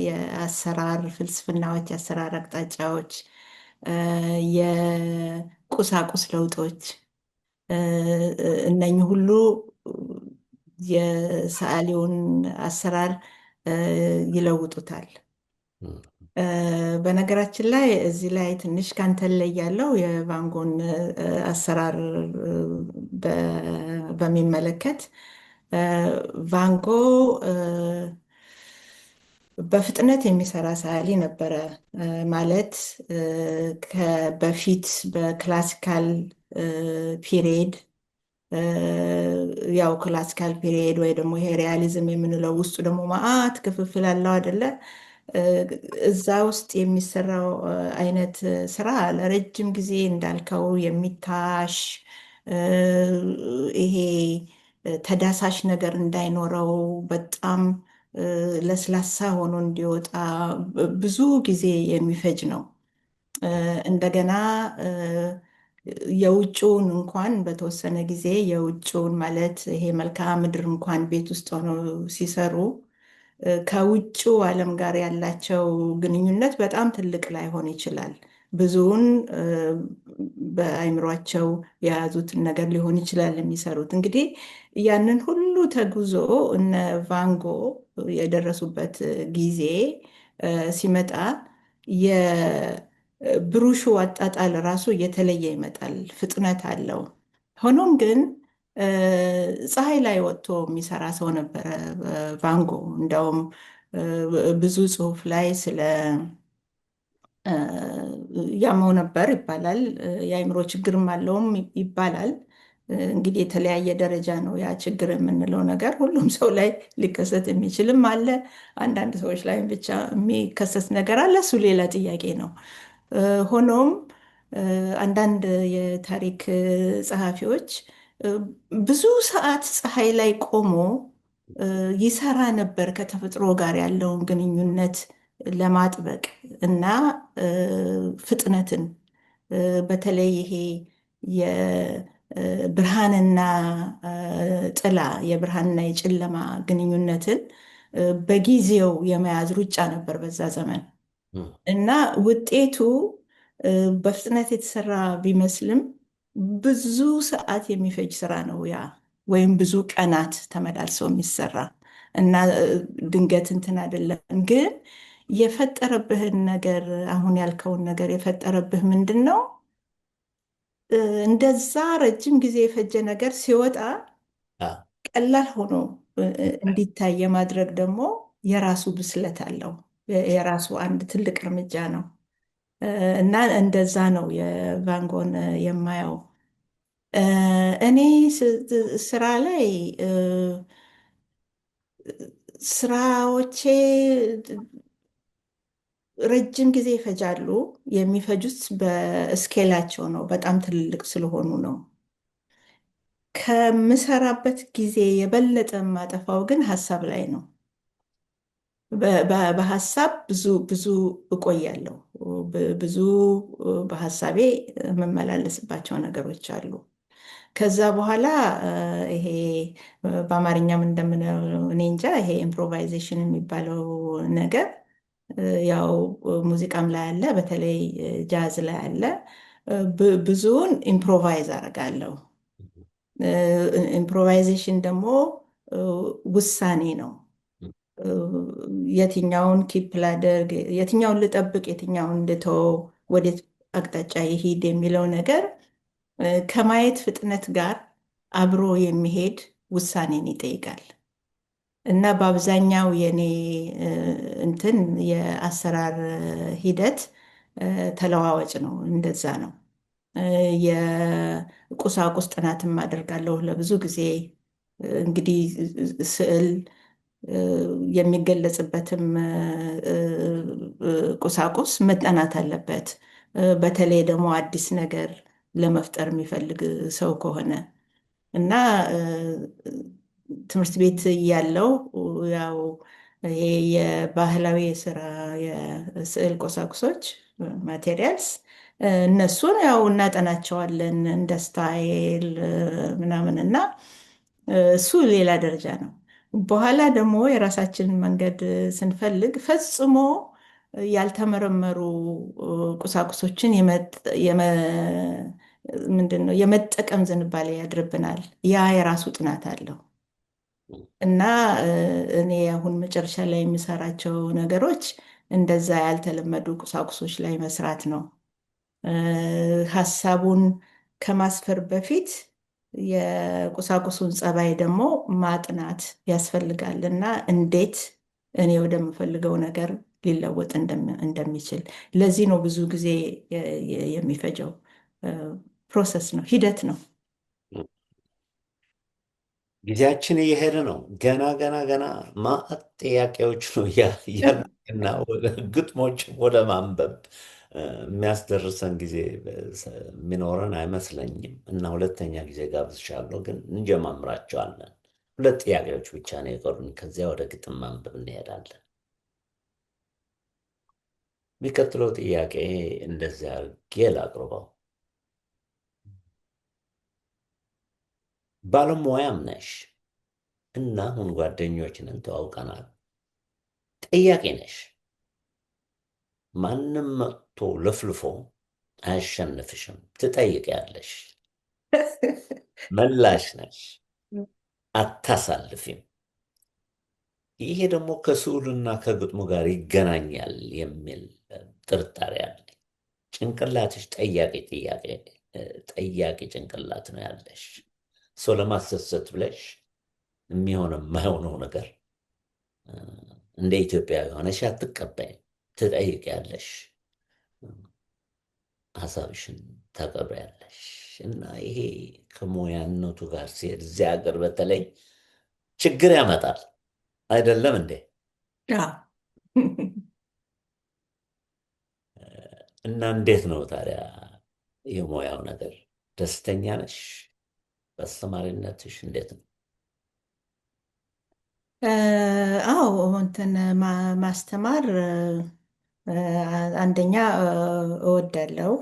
የአሰራር ፍልስፍናዎች፣ የአሰራር አቅጣጫዎች፣ የቁሳቁስ ለውጦች እነኚህ ሁሉ የሰዓሊውን አሰራር ይለውጡታል። በነገራችን ላይ እዚህ ላይ ትንሽ ካንተን ላይ ያለው የቫንጎን አሰራር በሚመለከት ቫንጎ በፍጥነት የሚሰራ ሰዓሊ ነበረ። ማለት በፊት በክላሲካል ፒሪየድ ያው ክላሲካል ፒሪየድ ወይ ደግሞ ይሄ ሪያሊዝም የምንለው ውስጡ ደግሞ መዓት ክፍፍል አለው አይደለ? እዛ ውስጥ የሚሰራው አይነት ስራ ለረጅም ጊዜ እንዳልከው የሚታሽ ይሄ ተዳሳሽ ነገር እንዳይኖረው በጣም ለስላሳ ሆኖ እንዲወጣ ብዙ ጊዜ የሚፈጅ ነው። እንደገና የውጭውን እንኳን በተወሰነ ጊዜ የውጭውን ማለት ይሄ መልክዓ ምድር እንኳን ቤት ውስጥ ሆነው ሲሰሩ ከውጭው ዓለም ጋር ያላቸው ግንኙነት በጣም ትልቅ ላይሆን ይችላል። ብዙውን በአይምሯቸው የያዙትን ነገር ሊሆን ይችላል የሚሰሩት። እንግዲህ ያንን ሁሉ ተጉዞ እነ ቫንጎ የደረሱበት ጊዜ ሲመጣ የብሩሹ አጣጣል ራሱ እየተለየ ይመጣል፣ ፍጥነት አለው። ሆኖም ግን ፀሐይ ላይ ወጥቶ የሚሰራ ሰው ነበረ ቫንጎ። እንደውም ብዙ ጽሑፍ ላይ ስለ ያመው ነበር ይባላል። የአእምሮ ችግርም አለውም ይባላል። እንግዲህ የተለያየ ደረጃ ነው ያ ችግር የምንለው ነገር። ሁሉም ሰው ላይ ሊከሰት የሚችልም አለ፣ አንዳንድ ሰዎች ላይ ብቻ የሚከሰት ነገር አለ። እሱ ሌላ ጥያቄ ነው። ሆኖም አንዳንድ የታሪክ ጸሐፊዎች ብዙ ሰዓት ፀሐይ ላይ ቆሞ ይሰራ ነበር ከተፈጥሮ ጋር ያለውን ግንኙነት ለማጥበቅ እና ፍጥነትን በተለይ ይሄ የብርሃንና ጥላ የብርሃንና የጨለማ ግንኙነትን በጊዜው የመያዝ ሩጫ ነበር በዛ ዘመን እና ውጤቱ በፍጥነት የተሰራ ቢመስልም ብዙ ሰዓት የሚፈጅ ስራ ነው ያ፣ ወይም ብዙ ቀናት ተመላልሰው የሚሰራ እና ድንገት እንትን አይደለም። ግን የፈጠረብህን ነገር አሁን ያልከውን ነገር የፈጠረብህ ምንድን ነው? እንደዛ ረጅም ጊዜ የፈጀ ነገር ሲወጣ ቀላል ሆኖ እንዲታይ የማድረግ ደግሞ የራሱ ብስለት አለው። የራሱ አንድ ትልቅ እርምጃ ነው እና እንደዛ ነው የቫንጎን የማየው። እኔ ስራ ላይ ስራዎቼ ረጅም ጊዜ ይፈጃሉ። የሚፈጁት በስኬላቸው ነው፣ በጣም ትልልቅ ስለሆኑ ነው። ከምሰራበት ጊዜ የበለጠ የማጠፋው ግን ሀሳብ ላይ ነው። በሀሳብ ብዙ ብዙ እቆያለሁ። ብዙ በሀሳቤ የምመላለስባቸው ነገሮች አሉ። ከዛ በኋላ ይሄ በአማርኛም እንደምንለው እኔ እንጃ፣ ይሄ ኢምፕሮቫይዜሽን የሚባለው ነገር ያው ሙዚቃም ላይ አለ፣ በተለይ ጃዝ ላይ አለ። ብዙውን ኢምፕሮቫይዝ አደርጋለሁ። ኢምፕሮቫይዜሽን ደግሞ ውሳኔ ነው። የትኛውን ኪፕ ላደርግ፣ የትኛውን ልጠብቅ፣ የትኛውን ልተው፣ ወዴት አቅጣጫ ይሂድ የሚለው ነገር ከማየት ፍጥነት ጋር አብሮ የሚሄድ ውሳኔን ይጠይቃል እና በአብዛኛው የኔ እንትን የአሰራር ሂደት ተለዋዋጭ ነው። እንደዛ ነው። የቁሳቁስ ጥናትም አደርጋለሁ ለብዙ ጊዜ። እንግዲህ ስዕል የሚገለጽበትም ቁሳቁስ መጠናት አለበት። በተለይ ደግሞ አዲስ ነገር ለመፍጠር የሚፈልግ ሰው ከሆነ እና ትምህርት ቤት እያለው ያው ይሄ የባህላዊ የስራ የስዕል ቁሳቁሶች ማቴሪያልስ እነሱን ያው እናጠናቸዋለን እንደ ስታይል ምናምን እና እሱ ሌላ ደረጃ ነው። በኋላ ደግሞ የራሳችንን መንገድ ስንፈልግ ፈጽሞ ያልተመረመሩ ቁሳቁሶችን ምንድን ነው የመጠቀም ዝንባሌ ያድርብናል። ያ የራሱ ጥናት አለው እና እኔ አሁን መጨረሻ ላይ የሚሰራቸው ነገሮች እንደዛ ያልተለመዱ ቁሳቁሶች ላይ መስራት ነው። ሀሳቡን ከማስፈር በፊት የቁሳቁሱን ጸባይ ደግሞ ማጥናት ያስፈልጋል እና እንዴት እኔ ወደምፈልገው ነገር ሊለወጥ እንደሚችል ለዚህ ነው ብዙ ጊዜ የሚፈጀው ፕሮሰስ ነው፣ ሂደት ነው። ጊዜያችን እየሄደ ነው። ገና ገና ገና ማዕት ጥያቄዎች ነው ያሉና ግጥሞች ወደ ማንበብ የሚያስደርሰን ጊዜ የሚኖረን አይመስለኝም እና ሁለተኛ ጊዜ ጋብዝሻለሁ፣ ግን እንጀማምራቸዋለን። ሁለት ጥያቄዎች ብቻ ነው የቀሩኝ። ከዚያ ወደ ግጥም ማንበብ እንሄዳለን። የሚቀጥለው ጥያቄ እንደዚያ አድርጌ ላቅርበው። ባለሙያም ነሽ እና አሁን ጓደኞች ነን፣ ተዋውቀናል። ጠያቂ ነሽ። ማንም መጥቶ ለፍልፎ አያሸንፍሽም። ትጠይቂያለሽ፣ መላሽ ነሽ፣ አታሳልፊም። ይሄ ደግሞ ከስዕሉና ከግጥሙ ጋር ይገናኛል የሚል ጥርጣሬ አለ። ጭንቅላትሽ ጠያቂ ጭንቅላት ነው ያለሽ። ሰው ለማስደሰት ብለሽ የሚሆነ የማይሆነው ነገር እንደ ኢትዮጵያ የሆነሽ አትቀበይም። ትጠይቂያለሽ፣ ሀሳብሽን ታቀርቢያለሽ እና ይሄ ከሙያነቱ ጋር ሲሄድ እዚህ ሀገር በተለይ ችግር ያመጣል። አይደለም እንዴ? እና እንዴት ነው ታዲያ የሙያው ነገር? ደስተኛ ነሽ? በአስተማሪነትሽ እንዴት ነው? አዎ እንትን ማስተማር አንደኛ እወዳለሁ።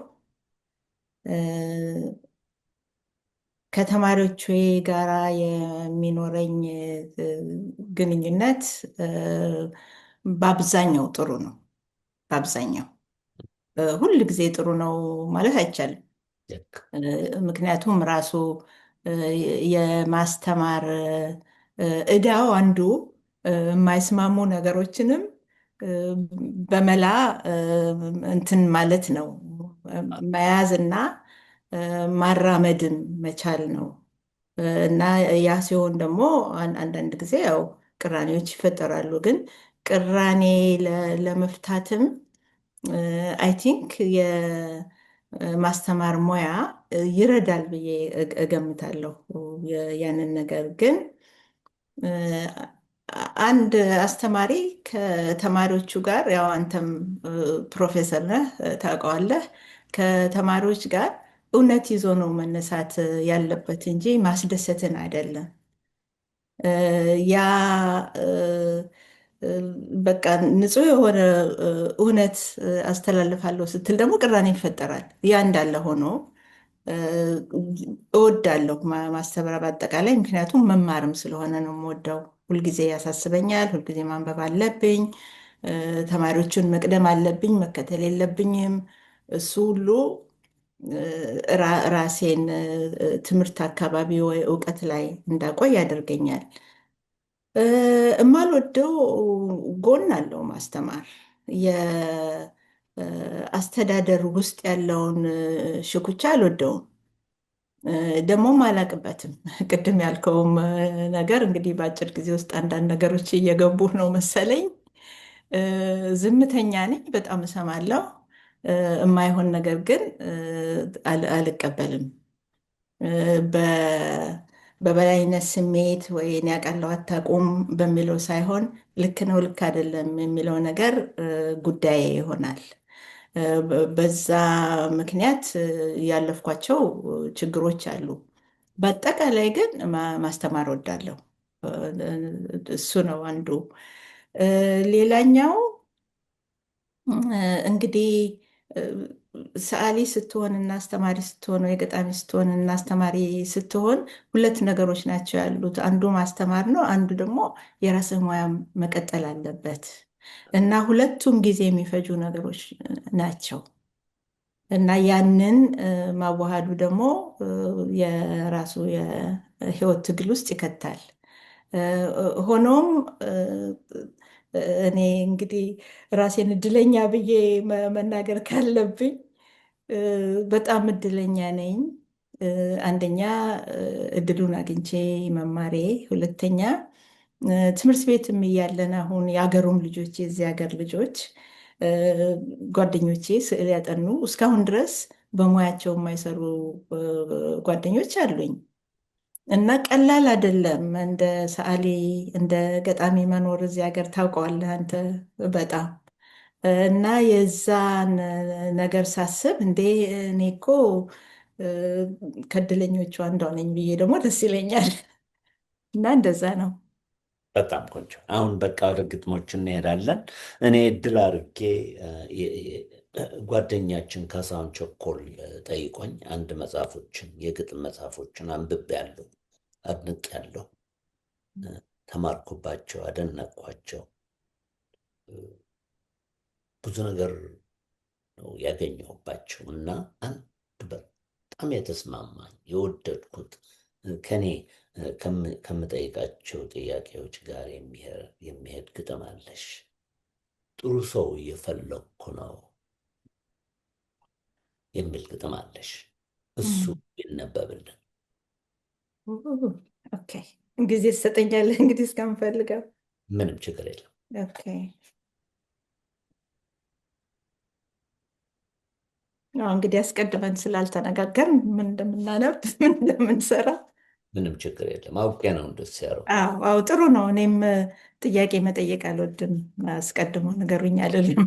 ከተማሪዎቹ ጋራ የሚኖረኝ ግንኙነት በአብዛኛው ጥሩ ነው። በአብዛኛው ሁል ጊዜ ጥሩ ነው ማለት አይቻልም። ምክንያቱም ራሱ የማስተማር እዳው አንዱ የማይስማሙ ነገሮችንም በመላ እንትን ማለት ነው፣ መያዝና ማራመድን መቻል ነው። እና ያ ሲሆን ደግሞ አንዳንድ ጊዜ ያው ቅራኔዎች ይፈጠራሉ። ግን ቅራኔ ለመፍታትም አይ ቲንክ የማስተማር ሙያ ይረዳል ብዬ እገምታለሁ። ያንን ነገር ግን አንድ አስተማሪ ከተማሪዎቹ ጋር ያው አንተም ፕሮፌሰር ነህ ታውቀዋለህ፣ ከተማሪዎች ጋር እውነት ይዞ ነው መነሳት ያለበት እንጂ ማስደሰትን አይደለም። ያ በቃ ንጹህ የሆነ እውነት አስተላልፋለሁ ስትል ደግሞ ቅራኔ ይፈጠራል። ያ እንዳለ ሆኖ እወዳለሁ ማስተማር በአጠቃላይ፣ ምክንያቱም መማርም ስለሆነ ነው የምወደው። ሁልጊዜ ያሳስበኛል። ሁልጊዜ ማንበብ አለብኝ። ተማሪዎቹን መቅደም አለብኝ፣ መከተል የለብኝም። እሱ ሁሉ ራሴን ትምህርት አካባቢ ወይ እውቀት ላይ እንዳቆይ ያደርገኛል። የማልወደው ጎን አለው ማስተማር። የአስተዳደር ውስጥ ያለውን ሽኩቻ አልወደውም፣ ደግሞም አላቅበትም። ቅድም ያልከውም ነገር እንግዲህ በአጭር ጊዜ ውስጥ አንዳንድ ነገሮች እየገቡ ነው መሰለኝ። ዝምተኛ ነኝ፣ በጣም እሰማለሁ። የማይሆን ነገር ግን አልቀበልም። በበላይነት ስሜት ወይ እኔ አውቃለሁ አታውቁም በሚለው ሳይሆን ልክ ነው ልክ አይደለም የሚለው ነገር ጉዳይ ይሆናል። በዛ ምክንያት ያለፍኳቸው ችግሮች አሉ። በአጠቃላይ ግን ማስተማር ወዳለሁ። እሱ ነው አንዱ። ሌላኛው እንግዲህ እ፣ ሰዓሊ ስትሆን እና አስተማሪ ስትሆን ወይ ገጣሚ ስትሆን እና አስተማሪ ስትሆን ሁለት ነገሮች ናቸው ያሉት። አንዱ ማስተማር ነው፣ አንዱ ደግሞ የራስህ ሙያ መቀጠል አለበት እና ሁለቱም ጊዜ የሚፈጁ ነገሮች ናቸው እና ያንን ማዋሃዱ ደግሞ የራሱ የህይወት ትግል ውስጥ ይከታል። ሆኖም እኔ እንግዲህ ራሴን እድለኛ ብዬ መናገር ካለብኝ እ፣ በጣም እድለኛ ነኝ። አንደኛ እድሉን አግኝቼ መማሬ፣ ሁለተኛ ትምህርት ቤትም እያለን አሁን የአገሩም ልጆች የዚህ ሀገር ልጆች እ፣ ጓደኞቼ ስዕል ያጠኑ እስካሁን ድረስ በሙያቸው የማይሰሩ ጓደኞች አሉኝ። እና ቀላል አይደለም እንደ ሰዓሊ እንደ ገጣሚ መኖር እዚህ ሀገር ታውቀዋለህ አንተ በጣም እና የዛን ነገር ሳስብ እንዴ እኔ እኮ እ፣ ከእድለኞቹ አንዷ ነኝ ብዬ ደግሞ ደስ ይለኛል። እና እንደዛ ነው። በጣም ቆንጆ። አሁን በቃ ወደ ግጥሞች እንሄዳለን። እኔ እድል አድርጌ ጓደኛችን ካሳሁን ቸኮል ጠይቆኝ አንድ መጽሐፎችን የግጥም መጽሐፎችን አንብቤያለሁ፣ አድንቄያለሁ፣ ተማርኩባቸው፣ አደነቅኳቸው። ብዙ ነገር ነው ያገኘሁባቸው እና አንድ በጣም የተስማማኝ የወደድኩት ከኔ ከምጠይቃቸው ጥያቄዎች ጋር የሚሄድ ግጥም አለሽ። ጥሩ ሰው እየፈለግኩ ነው የሚል ግጥም አለሽ። እሱ ይነበብልን። ኦኬ፣ ጊዜ ትሰጠኛለህ እንግዲህ እስከምፈልገው? ምንም ችግር የለም። ኦኬ። አዎ እንግዲህ አስቀድመን ስላልተነጋገርን ምን እንደምናነብ ምን እንደምንሰራ። ምንም ችግር የለም። አውቄ ነው እንደሱ ያደረኩት። አዎ አዎ፣ ጥሩ ነው። እኔም ጥያቄ መጠየቅ አልወድም። አስቀድሞ ንገሩኝ አልልም።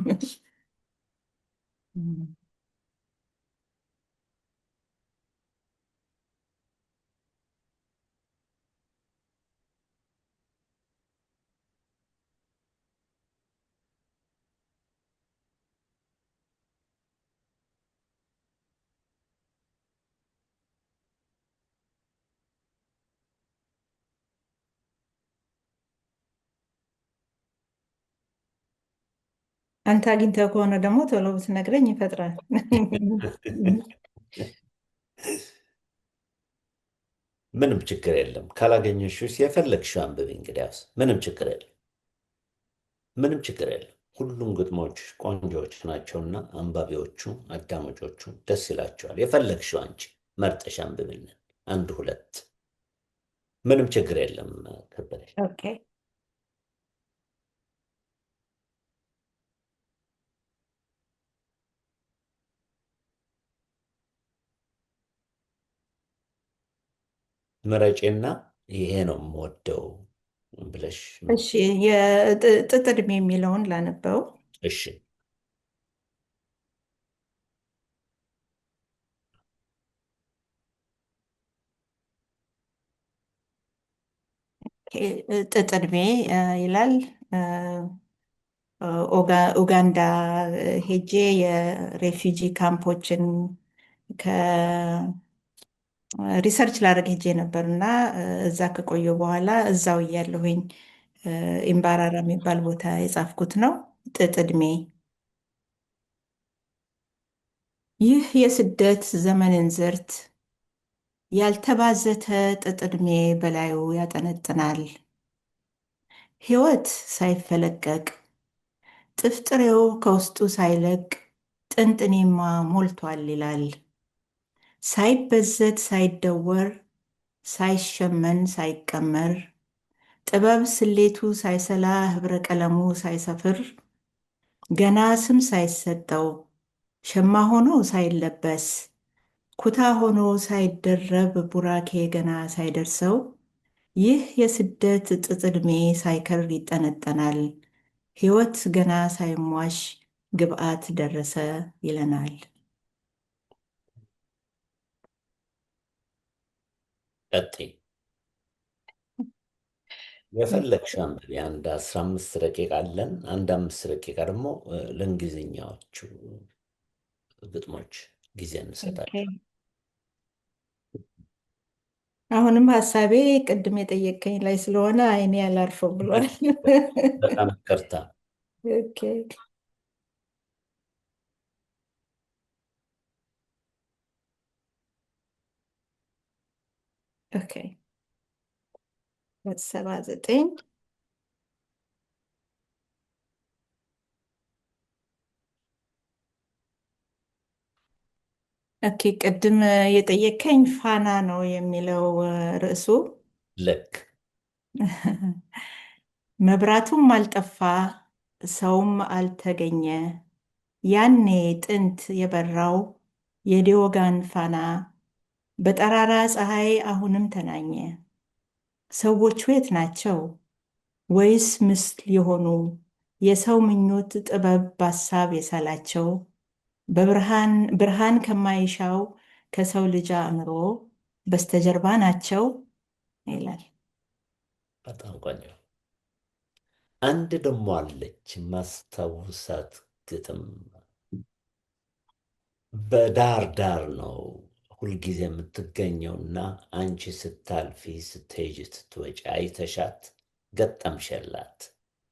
አንተ አግኝተህ ከሆነ ደግሞ ቶሎ ብትነግረኝ ይፈጥራል። ምንም ችግር የለም። ካላገኘሽውስ የፈለግሽው አንብቢ። እንግዲያውስ ምንም ችግር የለም። ምንም ችግር የለም። ሁሉም ግጥሞች ቆንጆዎች ናቸውና አንባቢዎቹ አዳማጮቹ ደስ ይላቸዋል። የፈለግሽው አንቺ መርጠሽ አንብብልን አንድ ሁለት። ምንም ችግር የለም። ከበደሽ ኦኬ። ምረጪና ይሄ ነው የምወደው ብለሽ። እሺ፣ የጥጥ ዕድሜ የሚለውን ላነበው። እሺ። ጥጥ ዕድሜ ይላል። ኡጋንዳ ሄጄ የሬፊጂ ካምፖችን ሪሰርች ላደርግ ሄጄ ነበር እና እዛ ከቆየሁ በኋላ እዛው እያለሁኝ ኢምባራራ የሚባል ቦታ የጻፍኩት ነው። ጥጥ ዕድሜ። ይህ የስደት ዘመንን ዝርት ያልተባዘተ ጥጥ ዕድሜ በላዩ ያጠነጥናል። ሕይወት ሳይፈለቀቅ ጥፍጥሬው ከውስጡ ሳይለቅ ጥንጥኔማ ሞልቷል ይላል። ሳይበዘት ሳይደወር ሳይሸመን ሳይቀመር ጥበብ ስሌቱ ሳይሰላ ህብረ ቀለሙ ሳይሰፍር ገና ስም ሳይሰጠው ሸማ ሆኖ ሳይለበስ ኩታ ሆኖ ሳይደረብ ቡራኬ ገና ሳይደርሰው ይህ የስደት ጥጥ ዕድሜ ሳይከር ይጠነጠናል። ሕይወት ገና ሳይሟሽ ግብአት ደረሰ ይለናል። ቀጥይ። የፈለግሽው አንብቢ። አንድ 15 ደቂቃ አለን። አንድ 5 ደቂቃ ደግሞ ለእንግሊዝኛዎቹ ግጥሞች ጊዜ ኦኬ። እንሰጣቸው። አሁንም ሀሳቤ ቅድም የጠየቀኝ ላይ ስለሆነ አይኔ ያላርፈው ብሏል። በጣም ይቅርታ። ኦኬ ኦኬ 79 ኦኬ። ቅድም የጠየቀኝ ፋና ነው የሚለው ርዕሱ። ልክ መብራቱም አልጠፋ ሰውም አልተገኘ ያኔ ጥንት የበራው የዲዮጋን ፋና በጠራራ ፀሐይ አሁንም ተናኘ። ሰዎቹ የት ናቸው? ወይስ ምስል የሆኑ የሰው ምኞት ጥበብ በሀሳብ የሳላቸው ብርሃን ከማይሻው ከሰው ልጅ አእምሮ በስተጀርባ ናቸው ይላል። በጣም ቆንጆ። አንድ ደግሞ አለች ማስታውሳት ግጥም። በዳር ዳር ነው ሁልጊዜ የምትገኘውና አንቺ ስታልፊ ስትሄጂ ስትወጪ አይተሻት ገጠምሽላት።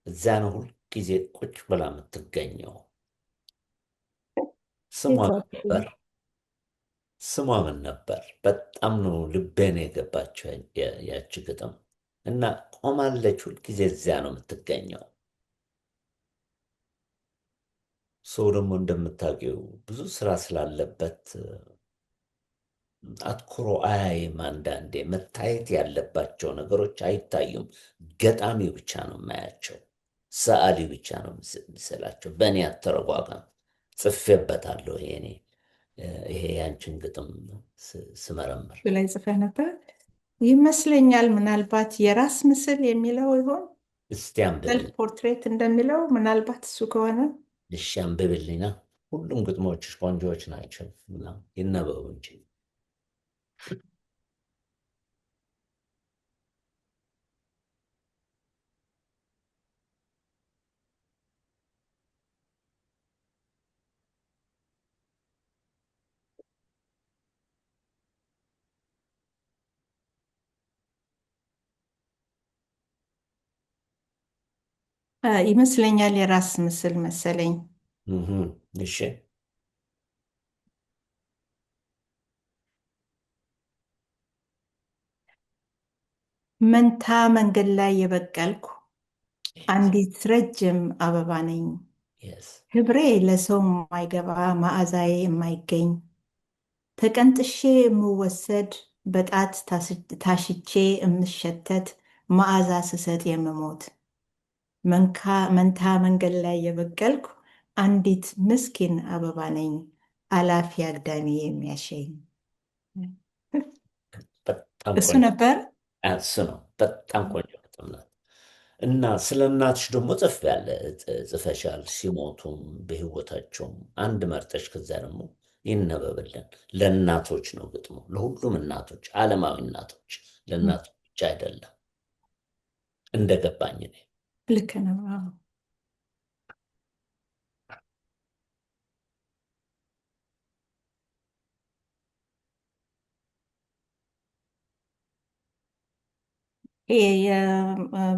እዛ ነው ሁልጊዜ ቁጭ ብላ የምትገኘው። ስሟ ምን ነበር? ስሟ ምን ነበር? በጣም ነው ልቤን የገባቸው ያቺ ግጥም እና ቆማለች። ሁልጊዜ እዚያ ነው የምትገኘው። ሰው ደግሞ እንደምታውቂው ብዙ ስራ ስላለበት አትኩሮ አያይም። አንዳንዴ መታየት ያለባቸው ነገሮች አይታዩም። ገጣሚ ብቻ ነው የማያቸው፣ ሰዓሊ ብቻ ነው ምስላቸው። በእኔ አተረጓጓም ጽፌበታለሁ። ይሄ ያንቺን ግጥም ስመረምር ላይ ጽፈህ ነበር ይመስለኛል። ምናልባት የራስ ምስል የሚለው ይሆን? እስቲ ሰልፍ አንብብል። ፖርትሬት እንደሚለው ምናልባት እሱ ከሆነ እሺ አንብብልኛ። ሁሉም ግጥሞችሽ ቆንጆዎች ናቸው እና ይነበቡ እንጂ። ይመስለኛል የራስ ምስል መሰለኝ። እሺ መንታ መንገድ ላይ የበቀልኩ አንዲት ረጅም አበባ ነኝ። የስ ህብሬ ለሰው የማይገባ መዓዛዬ የማይገኝ ተቀንጥሼ የምወሰድ በጣት ታሽቼ የምሸተት መዓዛ ስሰጥ የምሞት መንታ መንገድ ላይ የበቀልኩ አንዲት ምስኪን አበባ ነኝ አላፊ አግዳሚ የሚያሸኝ። በጣም እሱ ቆንጆ። ነበር። እሱ ነው። በጣም ቆንጆ ግጥም ናት። እና ስለ እናትሽ ደግሞ ጽፈሻል። ሲሞቱም በህይወታቸውም አንድ መርጠሽ ከዛ ደግሞ ይነበብልን። ለእናቶች ነው ግጥሙ፣ ለሁሉም እናቶች፣ ዓለማዊ እናቶች፣ ለእናቶች ብቻ አይደለም እንደገባኝ እኔ። ልክ ነው። አዎ።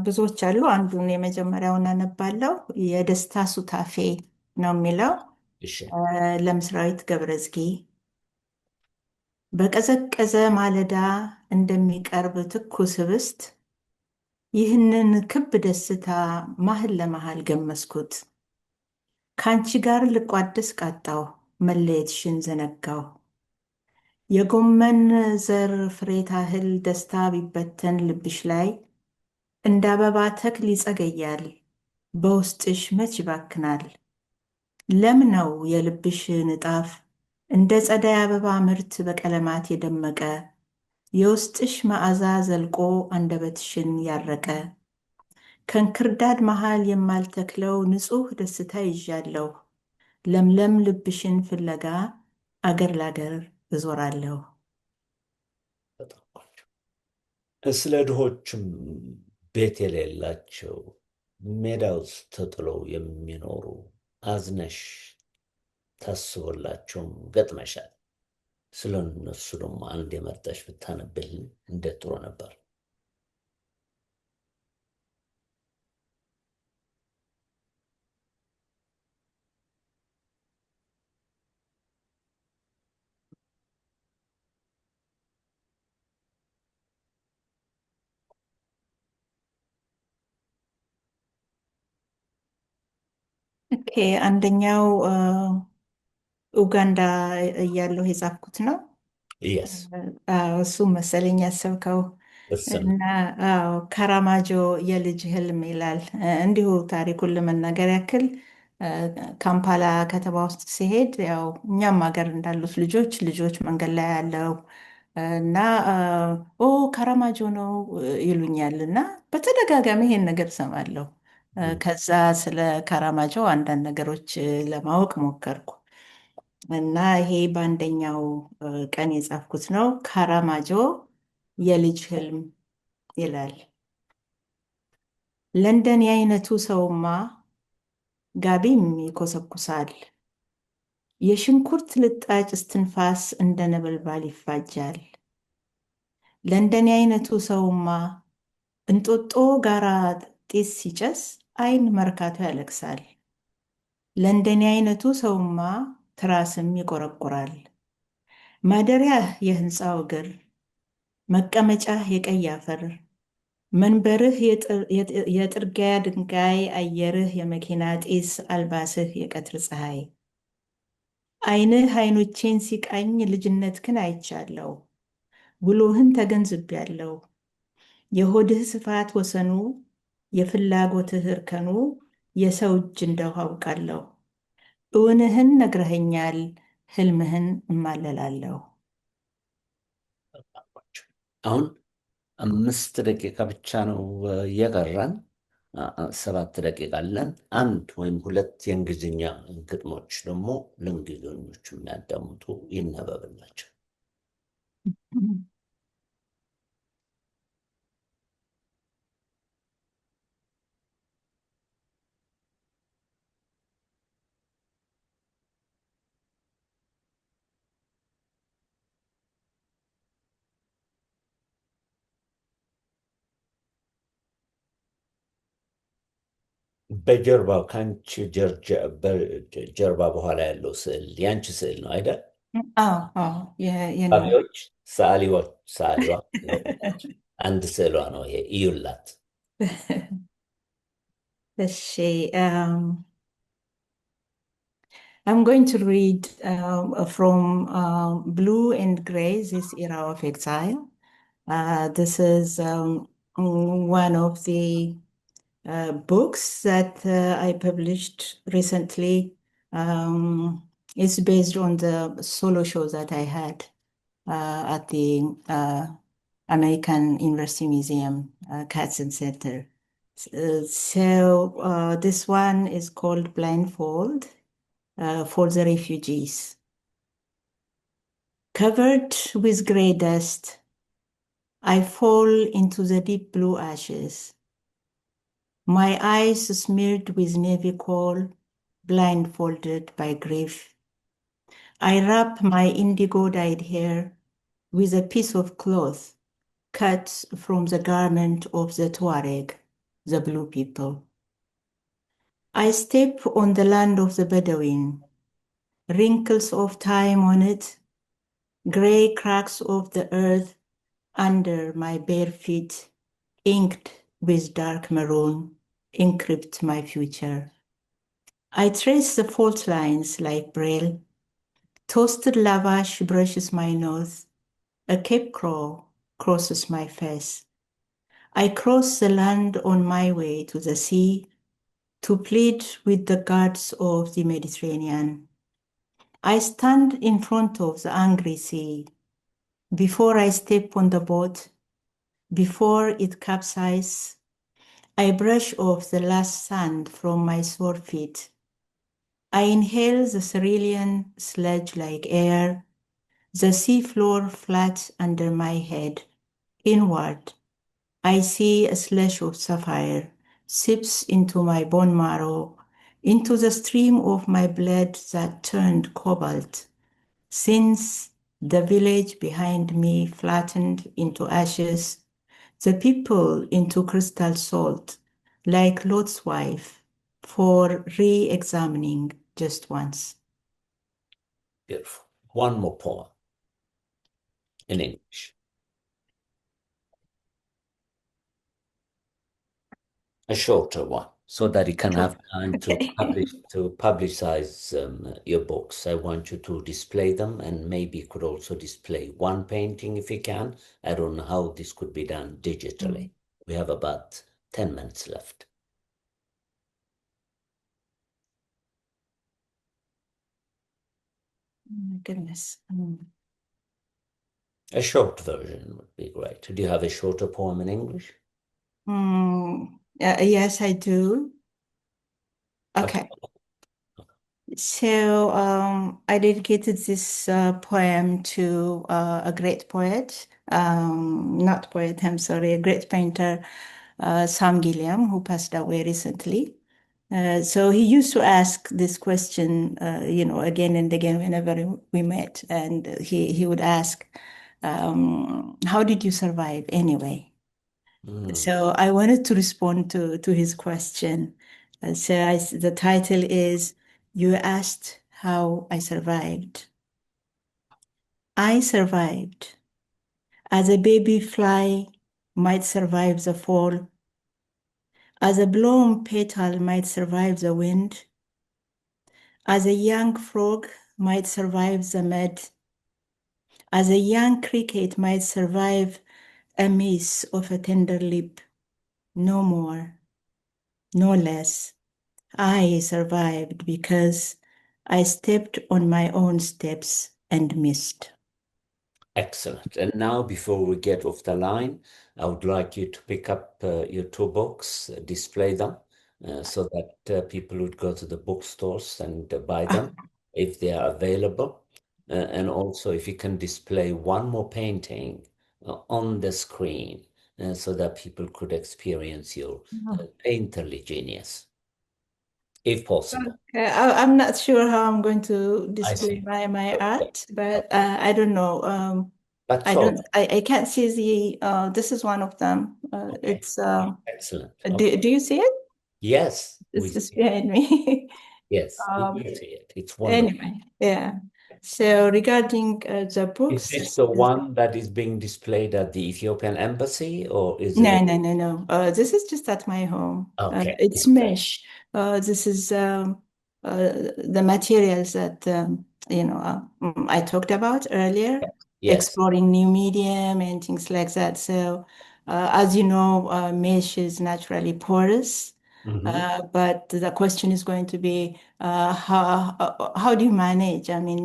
ብዙዎች አሉ። አንዱን የመጀመሪያውን አነባለው። የደስታ ሱታፌ ነው የሚለው እሺ ለምስራዊት ገብረዝጊ። በቀዘቀዘ ማለዳ እንደሚቀርብ ትኩስ ህብስት ይህንን ክብ ደስታ መሀል ለመሀል ገመስኩት። ከአንቺ ጋር ልቋደስ ቃጣሁ፣ መለየትሽን ዘነጋሁ። የጎመን ዘር ፍሬ ታህል ደስታ ቢበተን ልብሽ ላይ እንደ አበባ ተክል ይጸገያል፣ በውስጥሽ መች ይባክናል። ለም ነው የልብሽ ንጣፍ እንደ ጸደይ አበባ ምርት በቀለማት የደመቀ የውስጥሽ መዓዛ ዘልቆ አንደበትሽን ያረቀ። ከእንክርዳድ መሃል የማልተክለው ንጹሕ ደስታ ይዣለሁ። ለምለም ልብሽን ፍለጋ አገር ላገር እዞራለሁ። በጣም ቆንጆ። ስለ ድሆችም ቤት የሌላቸው ሜዳ ውስጥ ተጥለው የሚኖሩ አዝነሽ ታስቦላቸውም ገጥመሻል። ስለ እነሱ ደግሞ አንድ የመርጠሽ ብታነብልኝ እንዴት ጥሩ ነበር። ኦኬ፣ አንደኛው ኡጋንዳ እያለሁ የጻፍኩት ነው። የስ እሱ መሰለኝ ያሰብከው። እሱን እና አዎ፣ ካራማጆ የልጅ ህልም ይላል። እንዲሁ ታሪኩን ለመናገር ያክል ካምፓላ ከተማ ውስጥ ሲሄድ ያው እኛም ሀገር እንዳሉት ልጆች መንገድ ላይ ያለው እና ኦ ካራማጆ ነው ይሉኛል እና በተደጋጋሚ ይሄን ነገር እሰማለሁ። ከዛ ስለ ካራማጆ አንዳንድ ነገሮች ለማወቅ ሞከርኩ እና ይሄ በአንደኛው ቀን የጻፍኩት ነው። ካራማጆ የልጅ ህልም ይላል። ለንደን የአይነቱ ሰውማ ጋቢም ይኮሰኩሳል፣ የሽንኩርት ልጣጭ እስትንፋስ እንደ ነበልባል ይፋጃል። ለንደን የአይነቱ ሰውማ እንጦጦ ጋራ ጢስ ሲጨስ አይን መርካቶ ያለቅሳል። ለንደን የአይነቱ ሰውማ ትራስም ይቆረቁራል። ማደሪያህ የህንፃው እግር፣ መቀመጫህ የቀይ አፈር፣ መንበርህ የጥርጊያ ድንጋይ፣ አየርህ የመኪና ጢስ፣ አልባስህ የቀትር ፀሐይ። አይንህ አይኖቼን ሲቃኝ ልጅነትህን አይቻለሁ፣ ውሎህን ተገንዝቤያለሁ። የሆድህ ስፋት ወሰኑ፣ የፍላጎትህ እርከኑ፣ የሰው እጅ እንደው አውቃለሁ። እውንህን ነግረኸኛል፣ ህልምህን እማለላለሁ። አሁን 5 ደቂቃ ብቻ ነው የቀረን። 7 ደቂቃ አለን። አንድ ወይም ሁለት የእንግሊዝኛ ግጥሞች ደግሞ ለእንግሊዝኞቹ የሚያዳምጡ ይነበብላቸው። በጀርባው ከአንቺ ጀርባ በኋላ ያለው ስዕል የአንቺ ስዕል ነው አይደል? የኔ ሰዓሊዎች ሰዓሊዋ አንድ ስዕሏ ነው ይሄ፣ እዩላት። እሺ I'm going to read from Blue and Gray, This Era of Exile. This is one of the books that I published recently. It's based on the solo show that I had at the American University Museum, Katzen Center. So this one is called Blindfold for the Refugees. Covered with gray dust, I fall into the deep blue ashes. My eyes smeared with navy coal, blindfolded by grief. I wrap my indigo-dyed hair with a piece of cloth cut from the garment of the Tuareg, the blue people. I step on the land of the Bedouin, wrinkles of time on it, gray cracks of the earth under my bare feet, inked with dark maroon, encrypt my future. I trace the fault lines like braille. Toasted lavash brushes my nose. A cape crow crosses my face. I cross the land on my way to the sea to plead with the gods of the Mediterranean. I stand in front of the angry sea. Before I step on the boat, before it capsizes, I brush off the last sand from my sore feet. I inhale the cerulean sludge-like air, the sea floor flat under my head, inward, I see a slash of sapphire sips into my bone marrow, into the stream of my blood that turned cobalt. Since the village behind me flattened into ashes, the people into crystal salt, like Lot's wife, for re-examining just once. Beautiful. One more poem in English. A shorter one, so that you can have time to publicize your books. I want you to display them, and maybe you could also display one painting if you can. I don't know how this could be done digitally. We have about 10 minutes left. Oh my goodness. A short version would be great. Do you have a shorter poem in English? Yes, I do. Okay. So I dedicated this poem to a great poet, not poet, I'm sorry, a great painter, Sam Gilliam, who passed away recently. So he used to ask this question, again and again whenever we met, and he would ask, "How did you survive anyway?" So I wanted to respond to his question. The title is You Asked How I Survived. I survived as a baby fly might survive the fall, as a blown petal might survive the wind, as a young frog might survive the mud, as a young cricket might survive a miss of a tender lip. No more, no less. I survived because I stepped on my own steps and missed. Excellent. And now, before we get off the line, I would like you to pick up your two books, display them, so that people would go to the bookstores and buy them if they are available. And also, if you can display one more painting on the screen so that people could experience your painterly genius, if possible. I'm not sure how I'm going to I display see. my Okay. art, but I don't know. That's all. I can't see this is one of them. Okay. It's, Excellent. Okay. do you see it? Yes, we It's just see it. behind me. Yes, we Um, do see it. It's wonderful. anyway, yeah. So regarding the Is books, this the one that is being displayed at the Ethiopian embassy, or is no, it? no, no, no. This is just at my home. Okay. It's mesh. This is the materials that I talked about earlier, Yes. exploring new medium and things like that. So, as you know, mesh is naturally porous. Hmm. But the question is going to be how do you manage? I mean,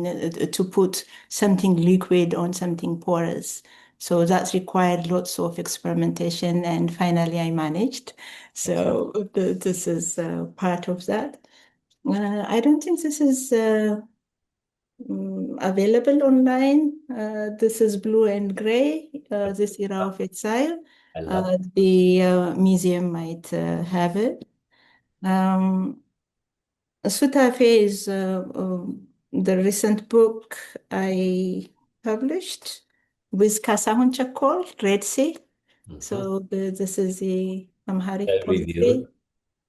to put something liquid on something porous. So that's required lots of experimentation, and finally I managed. Excellent. So this is part of that. I don't think this is available online. This is blue and gray, this era of exile. I love it. The museum might have it. Um, Sutafe is the recent book I published with Kasahun Chakol, Red Sea. Mhm. So this is the Amharic I reviewed, poetry.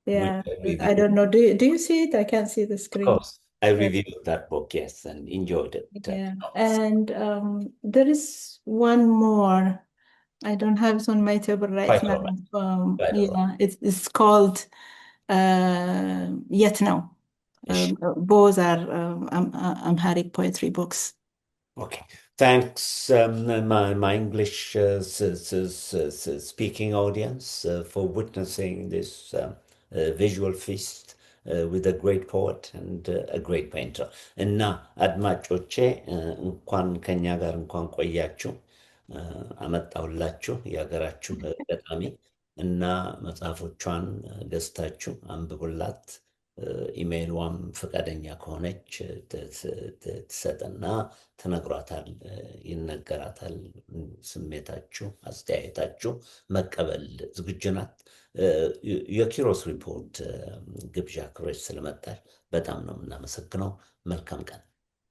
which Yeah, I I reviewed. don't know. Do you see it? I can't see the Of screen. course, I reviewed that book, yes, and enjoyed it. Yeah, and there is one more. I don't have it on my table right Quite now. all right. Quite all right. Yeah, it's called Yet No. Ish. Both are Amharic poetry books. Okay. Thanks, my English speaking audience, for witnessing this visual feast with a great poet and a great painter. እና አድማጮቼ እንኳን ከኛ ጋር እንኳን ቆያችሁ አመጣሁላችሁ የሀገራችሁ ገጣሚ እና መጽሐፎቿን ገዝታችሁ አንብቡላት። ኢሜይሏም ፈቃደኛ ከሆነች ትሰጥና ትነግሯታል፣ ይነገራታል። ስሜታችሁ፣ አስተያየታችሁ መቀበል ዝግጁ ናት። የኪሮስ ሪፖርት ግብዣ ክሬሽ ስለመጣል በጣም ነው የምናመሰግነው። መልካም ቀን።